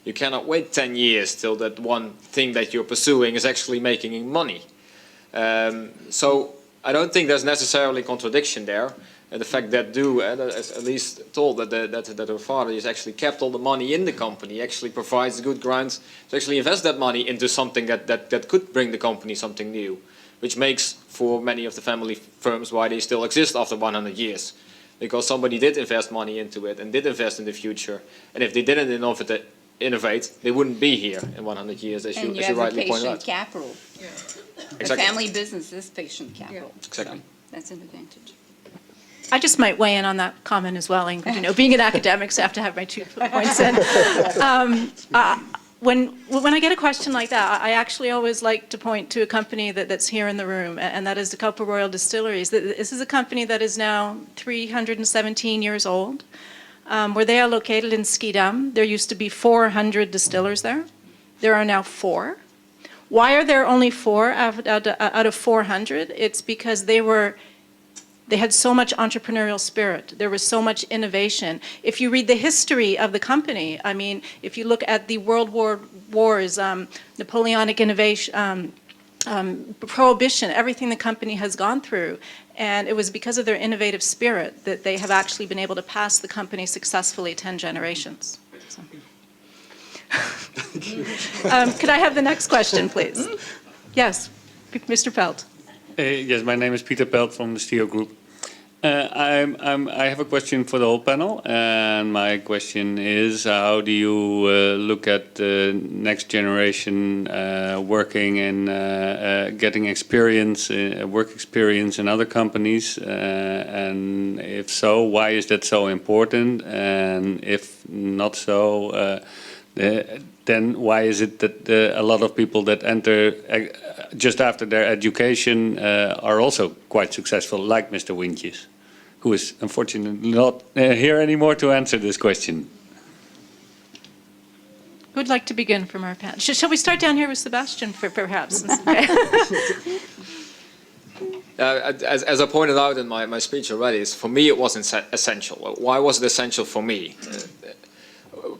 you cannot wait 10 years till that one thing that you're pursuing is actually making money. So I don't think there's necessarily contradiction there. The fact that at least told that her father has actually kept all the money in the company, actually provides good grounds to actually invest that money into something that could bring the company something new, which makes for many of the family firms why they still exist after 100 years. Because somebody did invest money into it and did invest in the future. And if they didn't innovate, they wouldn't be here in 100 years, as you rightly pointed out. And you have the patient capital. Exactly. The family business is patient capital. Exactly. So that's an advantage. I just might weigh in on that comment as well, Ingrid. You know, being an academic, so I have to have my 2 points in. When I get a question like that, I actually always like to point to a company that's here in the room, and that is the Copper Royal Distilleries. This is a company that is now 317 years old, where they are located in Schiedam. There used to be 400 distillers there. There are now 4. Why are there only 4 out of 400? It's because they had so much entrepreneurial spirit. There was so much innovation. If you read the history of the company, I mean, if you look at the World Wars, Napoleonic innovation, prohibition, everything the company has gone through, and it was because of their innovative spirit that they have actually been able to pass the company successfully 10 generations. So. Could I have the next question, please? Yes, Mr. Pelt. Yes, my name is Peter Pelt from the Steel Group. I have a question for the whole panel, and my question is: how do you look at the next generation working and getting experience, work experience in other companies? And if so, why is that so important? And if not so, then why is it that a lot of people that enter just after their education are also quite successful, like Mr. Wintjes, who is unfortunately not here anymore to answer this question? Who'd like to begin from our panel? Shall we start down here with Sebastian, perhaps? As I pointed out in my speech already, for me it wasn't essential. Why was it essential for me?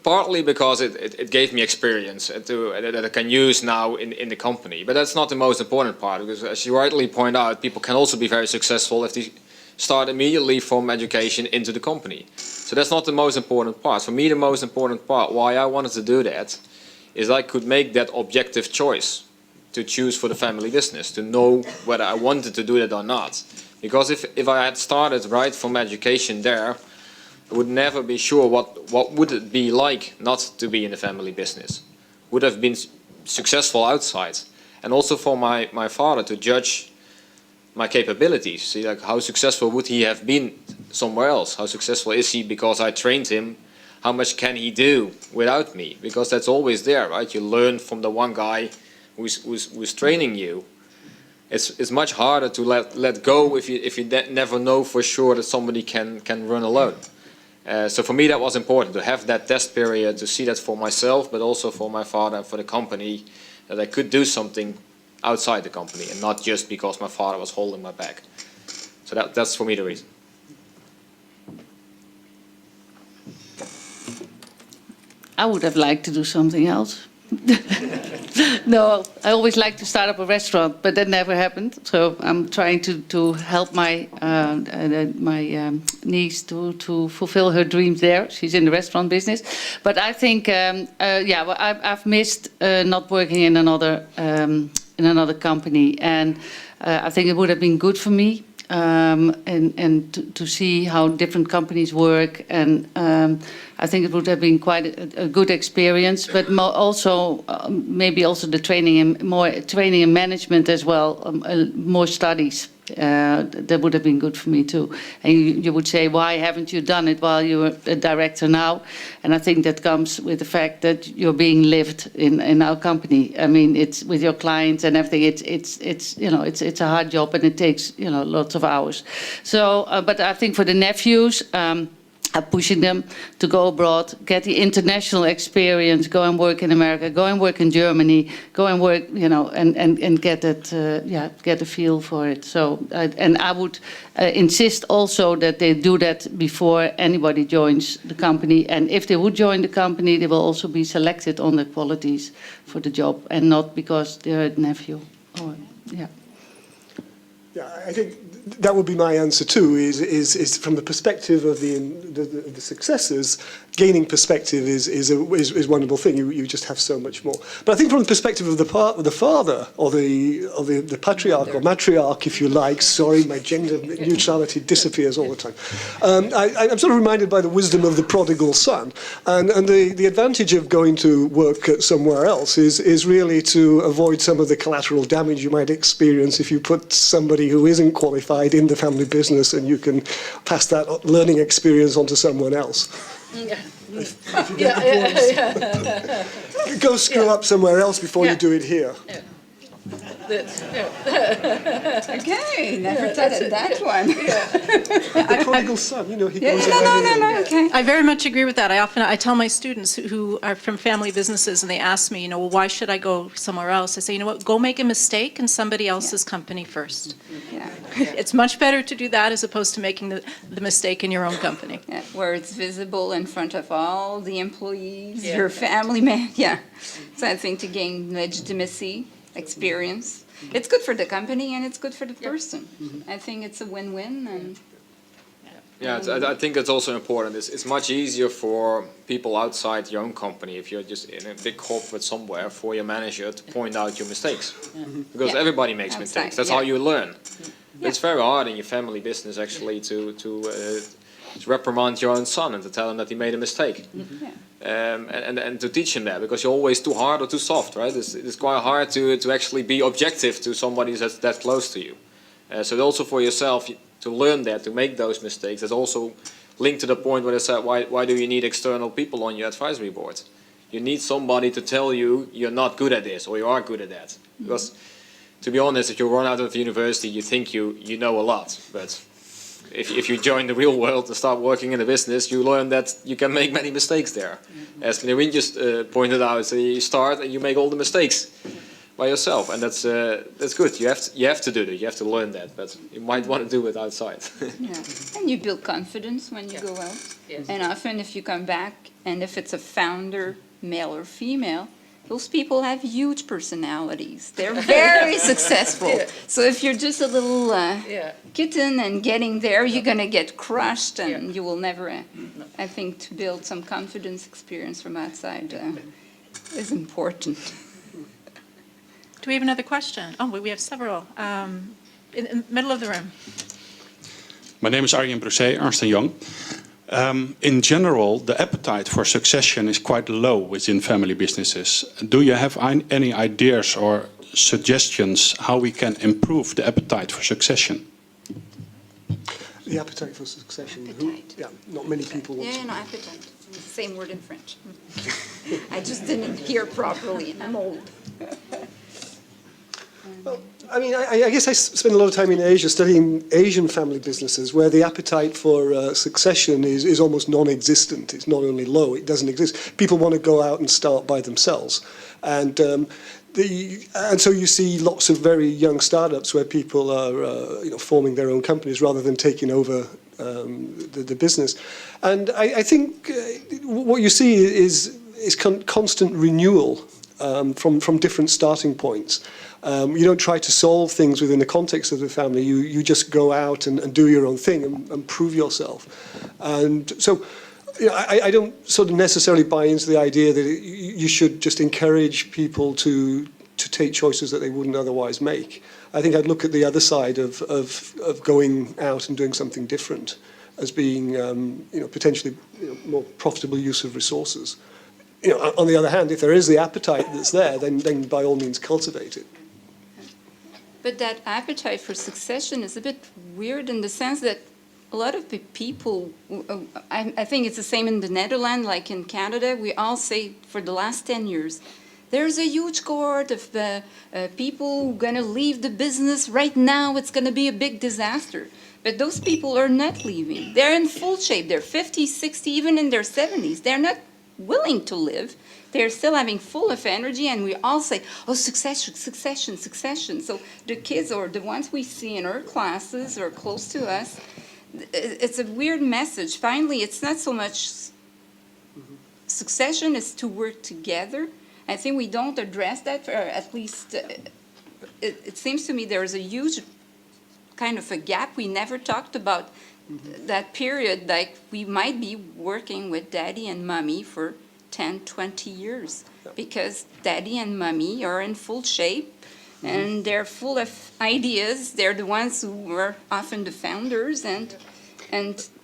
Partly because it gave me experience that I can use now in the company. But that's not the most important part, because as you rightly point out, people can also be very successful if they start immediately from education into the company. So that's not the most important part. For me, the most important part, why I wanted to do that, is I could make that objective choice to choose for the family business, to know whether I wanted to do that or not. Because if I had started right from education there, I would never be sure what would it be like not to be in the family business. Would have been successful outside. And also for my father to judge my capabilities. See, like, how successful would he have been somewhere else? How successful is he because I trained him? How much can he do without me? Because that's always there, right? You learn from the one guy who's training you. It's much harder to let go if you never know for sure that somebody can run alone. So for me that was important, to have that test period, to see that for myself, but also for my father and for the company, that I could do something outside the company and not just because my father was holding my back. So that's for me the reason. I would have liked to do something else. No, I always like to start up a restaurant, but that never happened. So I'm trying to help my niece to fulfill her dreams there. She's in the restaurant business, but I think well, I've missed not working in another company, and I think it would have been good for me. And to see how different companies work, and I think it would have been quite a good experience. But also maybe also the more training and management as well, more studies. That would have been good for me too. And you would say, why haven't you done it while you're a director now? And I think that comes with the fact that you're being lived in our company. I mean, it's with your clients and everything. It's a hard job, and it takes lots of hours. So, but I think for the nephews. Are pushing them to go abroad, get the international experience, go and work in America, go and work in Germany, go and work, and get it, get a feel for it. So, and I would insist also that they do that before anybody joins the company. And if they would join the company, they will also be selected on the qualities for the job, and not because they're a nephew. Yeah, I think that would be my answer too. Is from the perspective of the successors, gaining perspective is a wonderful thing. You just have so much more. But I think from the perspective of the father or the patriarch or matriarch, if you like. Sorry, my gender neutrality disappears all the time. I'm sort of reminded by the wisdom of the prodigal son, and the advantage of going to work somewhere else is really to avoid some of the collateral damage you might experience if you put somebody who isn't qualified in the family business, and you can pass that learning experience on to someone else. If you get the point. Go screw up somewhere else before you do it here. Okay, never thought of that one. The prodigal son, he goes No, okay. I very much agree with that. I tell my students who are from family businesses, and they ask me, well, why should I go somewhere else? I say, you know what, go make a mistake in somebody else's company first. Yeah. It's much better to do that as opposed to making the mistake in your own company. Yeah, where it's visible in front of all the employees, your family man. Yeah. So I think to gain legitimacy, experience, it's good for the company and it's good for the person. I think it's a win-win. And I think that's also important. It's much easier for people outside your own company, if you're just in a big corporate somewhere, for your manager to point out your mistakes. Because everybody makes mistakes. That's how you learn. It's very hard in your family business actually to reprimand your own son and to tell him that he made a mistake. And to teach him that, because you're always too hard or too soft, right? It's quite hard to actually be objective to somebody that's that close to you. So also for yourself to learn that, to make those mistakes, that's also linked to the point where they said, why do you need external people on your advisory board? You need somebody to tell you you're not good at this or you are good at that. Because to be honest, if you run out of university, you think you know a lot, but if you join the real world and start working in the business, you learn that you can make many mistakes there. As Loreen just pointed out, so you start and you make all the mistakes by yourself, and that's good. You have to do that. You have to learn that, but you might want to do it outside. And you build confidence when you go out. And often, if you come back, and if it's a founder, male or female, those people have huge personalities. They're very successful. So if you're just a little kitten and getting there, you're going to get crushed and you will never. I think to build some confidence experience from outside is important. Do we have another question? Oh, we have several. In the middle of the room. My name is Arjen Brusset, Ernst & Young. In general, the appetite for succession is quite low within family businesses. Do you have any ideas or suggestions how we can improve the appetite for succession? The appetite for succession. Not many people want to. No, appetite. It's the same word in French. I just didn't hear properly. I'm old. Well, I mean, I guess I spend a lot of time in Asia studying Asian family businesses where the appetite for succession is almost non-existent. It's not only low, it doesn't exist. People want to go out and start by themselves. And so you see lots of very young startups where people are forming their own companies rather than taking over the business. And I think what you see is constant renewal from different starting points. You don't try to solve things within the context of the family. You just go out and do your own thing and prove yourself. And so, you know, I don't sort of necessarily buy into the idea that you should just encourage people to take choices that they wouldn't otherwise make. I think I'd look at the other side of going out and doing something different as being, you know, potentially, you know, more profitable use of resources. You know, on the other hand, if there is the appetite that's there, then by all means cultivate it. But that appetite for succession is a bit weird in the sense that a lot of people, I think it's the same in the Netherlands, like in Canada, we all say for the last 10 years, there's a huge cohort of people who are going to leave the business right now. It's going to be a big disaster. But those people are not leaving. They're in full shape. They're 50, 60, even in their 70s. They're not willing to live. They're still having full of energy, and we all say, oh, succession, succession, succession. So the kids or the ones we see in our classes or close to us, it's a weird message. Finally, it's not so much succession is to work together. I think we don't address that, or at least it seems to me there is a huge kind of a gap. We never talked about that period, like we might be working with daddy and mommy for 10, 20 years because daddy and mommy are in full shape and they're full of ideas. They're the ones who were often the founders and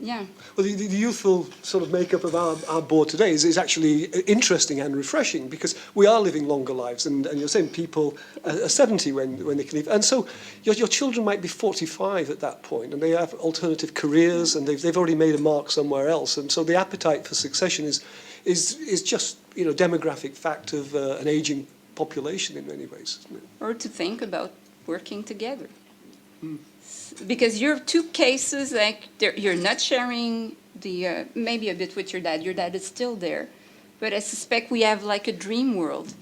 yeah. Well, the youthful sort of makeup of our board today is actually interesting and refreshing because we are living longer lives, and you're saying people are 70 when they can leave. And so your children might be 45 at that point, and they have alternative careers, and they've already made a mark somewhere else. And so the appetite for succession is just, you know, demographic fact of an aging population in many ways, isn't it? Or to think about working together. Because you have two cases, like you're not sharing the maybe a bit with your dad. Your dad is still there, but I suspect we have like a dream world.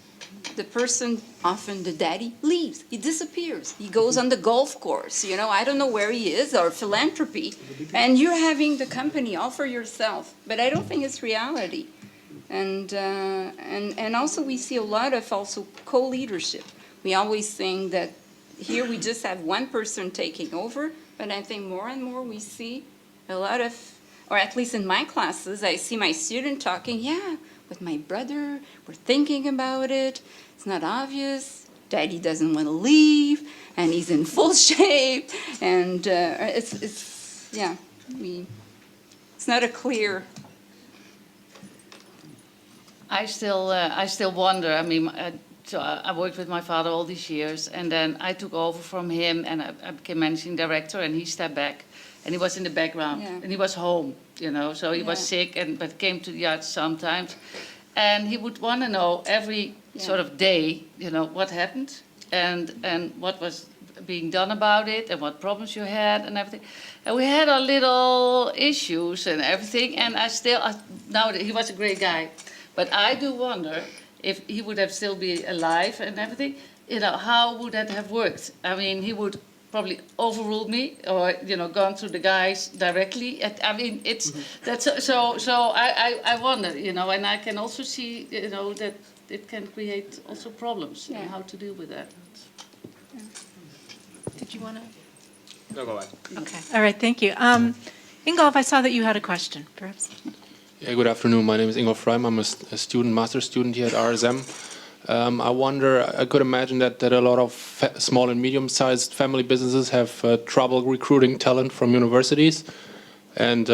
The person, often the daddy, leaves. He disappears. He goes on the golf course. You know, I don't know where he is, or philanthropy, and you're having the company all for yourself. But I don't think it's reality. And also we see a lot of also co-leadership. We always think that. Here we just have one person taking over, but I think more and more we see a lot of, or at least in my classes, I see my student talking, yeah, with my brother, we're thinking about it, it's not obvious, daddy doesn't want to leave, and he's in full shape, and it's not a clear. I still wonder, I mean, so I worked with my father all these years, and then I took over from him, and I became managing director, and he stepped back, and he was in the background, and he was home, you know, so he was sick, but came to the yard sometimes, and he would want to know every sort of day, you know, what happened, and what was being done about it, and what problems you had, and everything. And we had our little issues and everything, and now he was a great guy, but I do wonder if he would have still be alive and everything, you know, how would that have worked? I mean, he would probably overruled me, or, you know, gone to the guys directly. I mean, it's that's so. I wonder, you know, and I can also see, you know, that it can create also problems and how to deal with that. Did you want to? No, go ahead. Okay. All right. Thank you. Ingolf, I saw that you had a question, perhaps. Yeah, good afternoon. My name is Ingolf Freim. I'm a student, master's student here at RSM. I wonder, I could imagine that a lot of small and medium-sized family businesses have trouble recruiting talent from universities. And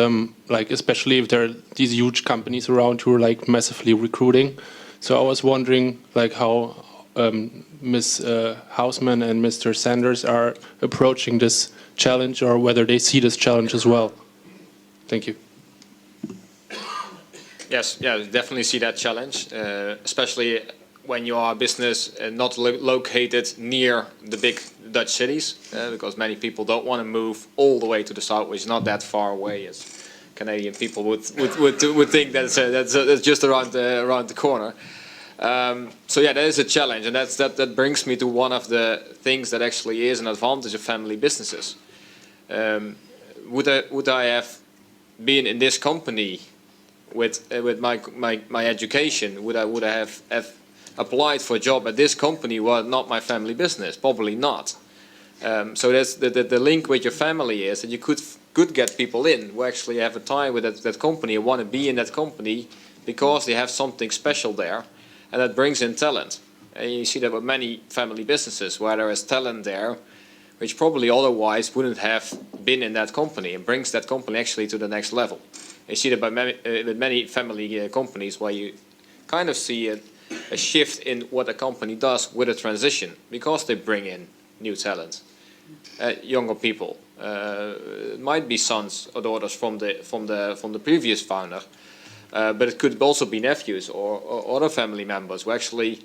like, especially if there are these huge companies around who are like massively recruiting. So I was wondering like how Ms. Hausman and Mr. Sanders are approaching this challenge, or whether they see this challenge as well. Thank you. Yes, yeah, definitely see that challenge, especially when you are a business not located near the big Dutch cities, because many people don't want to move all the way to the south, which is not that far away as Canadian people would think that's just around the corner. So yeah, that is a challenge, and that brings me to one of the things that actually is an advantage of family businesses. Would I have been in this company with my education? Would I have applied for a job at this company were not my family business? Probably not. So that's the link with your family is that you could get people in who actually have a tie with that company and want to be in that company because they have something special there, and that brings in talent. And you see that with many family businesses where there is talent there which probably otherwise wouldn't have been in that company, and brings that company actually to the next level. You see that with many family companies where you kind of see a shift in what a company does with a transition because they bring in new talent, younger people. It might be sons or daughters from the previous founder, but it could also be nephews or other family members who actually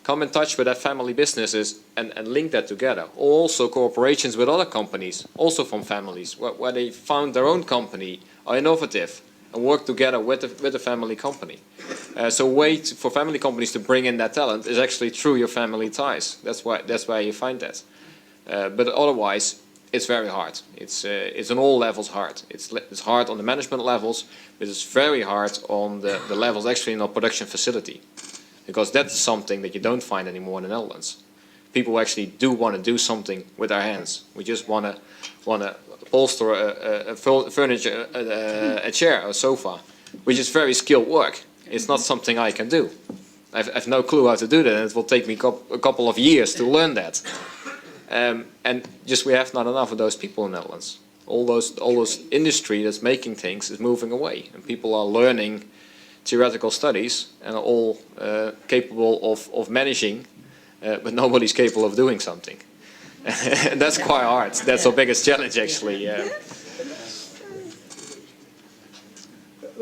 come in touch with that family businesses and link that together. Also cooperations with other companies, also from families, where they found their own company, are innovative, and work together with the family company. So a way for family companies to bring in that talent is actually through your family ties. That's why you find that. But otherwise, it's very hard. It's on all levels hard. It's hard on the management levels, but it's very hard on the levels actually in our production facility. Because that's something that you don't find anymore in the Netherlands. People actually do want to do something with their hands. We just want to bolster a furniture, a chair, a sofa, which is very skilled work. It's not something I can do. I've no clue how to do that, and it will take me a couple of years to learn that. And just we have not enough of those people in the Netherlands. All those industry that's making things is moving away, and people are learning theoretical studies and are all capable of managing, but nobody's capable of doing something. And that's quite hard. That's our biggest challenge, actually. I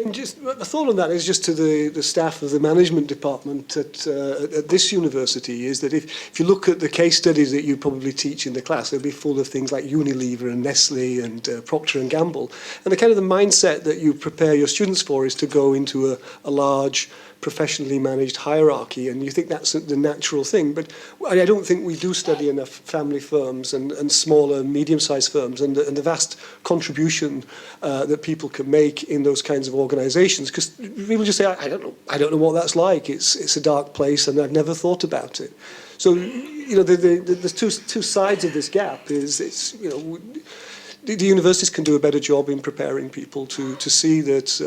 mean, just a thought on that is just to the staff of the management department at this university is that if you look at the case studies that you probably teach in the class, they'll be full of things like Unilever and Nestle and Procter & Gamble. And the kind of the mindset that you prepare your students for is to go into a large, professionally managed hierarchy, and you think that's the natural thing. But I don't think we do study enough family firms and smaller, medium-sized firms and the vast contribution that people can make in those kinds of organizations. Because people just say, I don't know what that's like. It's a dark place, and I've never thought about it. So, you know, the two sides of this gap is the universities can do a better job in preparing people to see that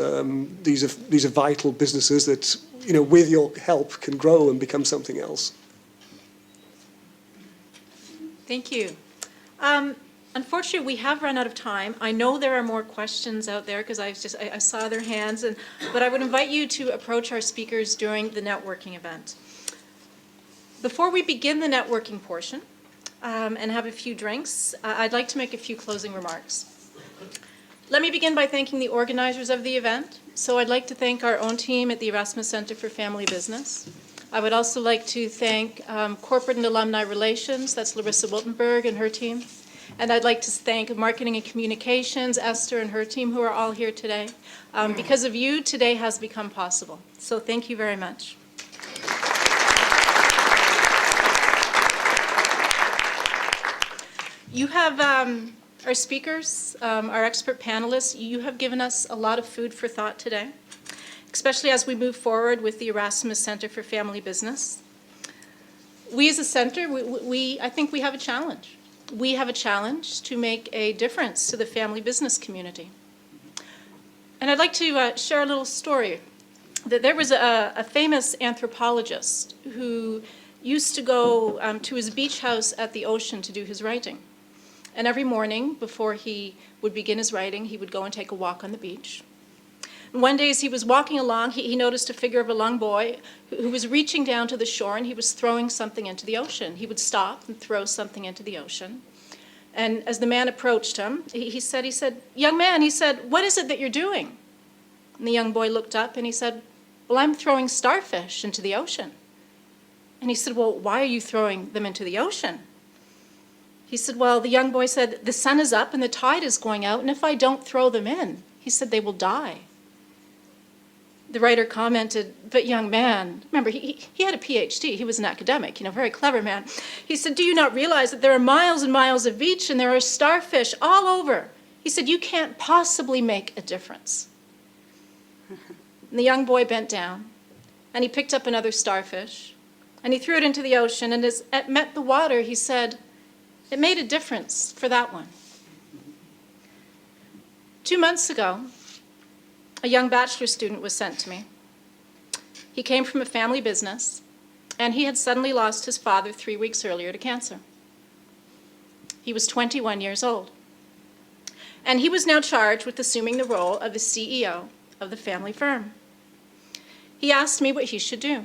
these are vital businesses that, you know, with your help can grow and become something else. Thank you. Unfortunately, we have run out of time. I know there are more questions out there because I saw their hands, but I would invite you to approach our speakers during the networking event. Before we begin the networking portion, and have a few drinks, I'd like to make a few closing remarks. Let me begin by thanking the organizers of the event. So I'd like to thank our own team at the Erasmus Centre for Family Business. I would also like to thank Corporate and Alumni Relations, that's Larissa Wiltenberg and her team. And I'd like to thank Marketing and Communications, Esther and her team, who are all here today. Because of you, today has become possible. So thank you very much. You have our speakers, our expert panelists, you have given us a lot of food for thought today, especially as we move forward with the Erasmus Centre for Family Business. We as a center, I think we have a challenge. We have a challenge to make a difference to the family business community. And I'd like to share a little story. That there was a famous anthropologist who used to go to his beach house at the ocean to do his writing. And every morning, before he would begin his writing, he would go and take a walk on the beach. And one day, as he was walking along, he noticed a figure of a young boy who was reaching down to the shore, and he was throwing something into the ocean. He would stop and throw something into the ocean. And as the man approached him, he said, "Young man," he said, "what is it that you're doing?" And the young boy looked up and he said, "Well, I'm throwing starfish into the ocean." And he said, "Well, why are you throwing them into the ocean?" He said, well, the young boy said, "The sun is up and the tide is going out, and if I don't throw them in," he said, "they will die." The writer commented, "But young man," remember, he had a PhD, he was an academic, very clever man. He said, "Do you not realize that there are miles and miles of beach and there are starfish all over?" He said, "You can't possibly make a difference." And the young boy bent down and he picked up another starfish and he threw it into the ocean, and as it met the water, he said, it made a difference for that one. 2 months ago, a young bachelor student was sent to me. He came from a family business, and he had suddenly lost his father 3 weeks earlier to cancer. He was 21 years old. And he was now charged with assuming the role of the CEO of the family firm. He asked me what he should do.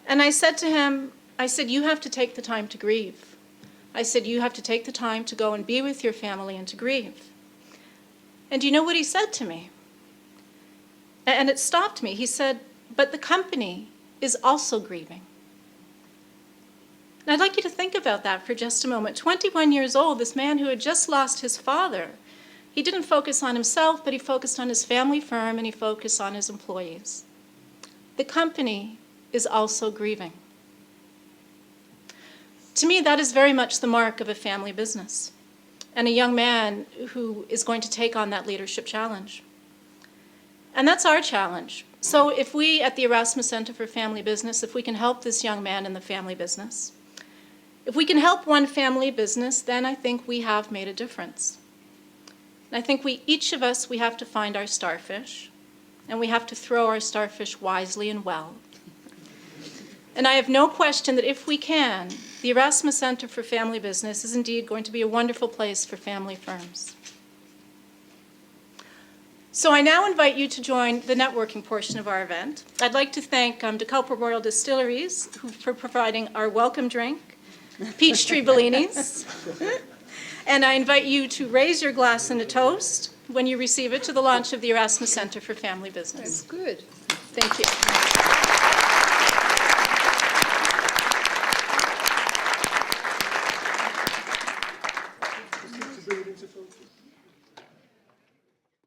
And I said to him, you have to take the time to grieve. I said, you have to take the time to go and be with your family and to grieve. And do you know what he said to me? And it stopped me. He said, but the company is also grieving. And I'd like you to think about that for just a moment. 21 years old, this man who had just lost his father, he didn't focus on himself, but he focused on his family firm and he focused on his employees. The company is also grieving. To me, that is very much the mark of a family business and a young man who is going to take on that leadership challenge. And that's our challenge. So if we at the Erasmus Centre for Family Business, if we can help this young man in the family business, if we can help one family business, then I think we have made a difference. And I think each of us, we have to find our starfish, and we have to throw our starfish wisely and well. And I have no question that if we can, the Erasmus Centre for Family Business is indeed going to be a wonderful place for family firms. So I now invite you to join the networking portion of our event. I'd like to thank DeKalb Royal Distilleries for providing our welcome drink, Peachtree Bellinis. And I invite you to raise your glass in a toast when you receive it to the launch of the Erasmus Centre for Family Business. That's good. Thank you.